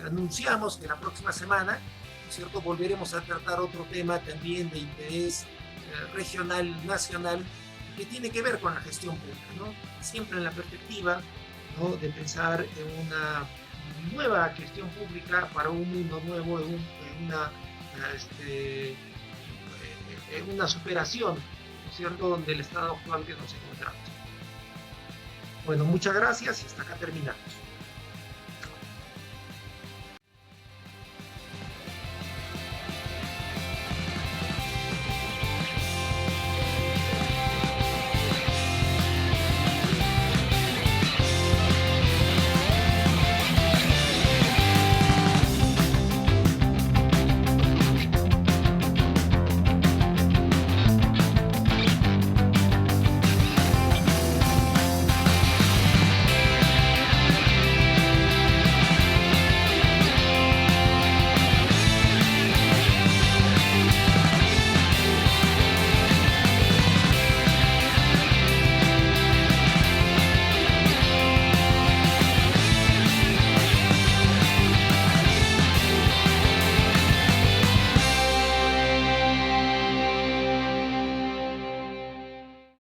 anunciamos que la próxima semana, ¿no es cierto?, volveremos a tratar otro tema también de interés regional, nacional, que tiene que ver con la gestión pública, ¿no?, siempre en la perspectiva, ¿no?, de pensar en una nueva gestión pública para un mundo nuevo, en una superación, ¿no es cierto?, del estado actual que nos encontramos. Bueno, muchas gracias y hasta acá terminamos.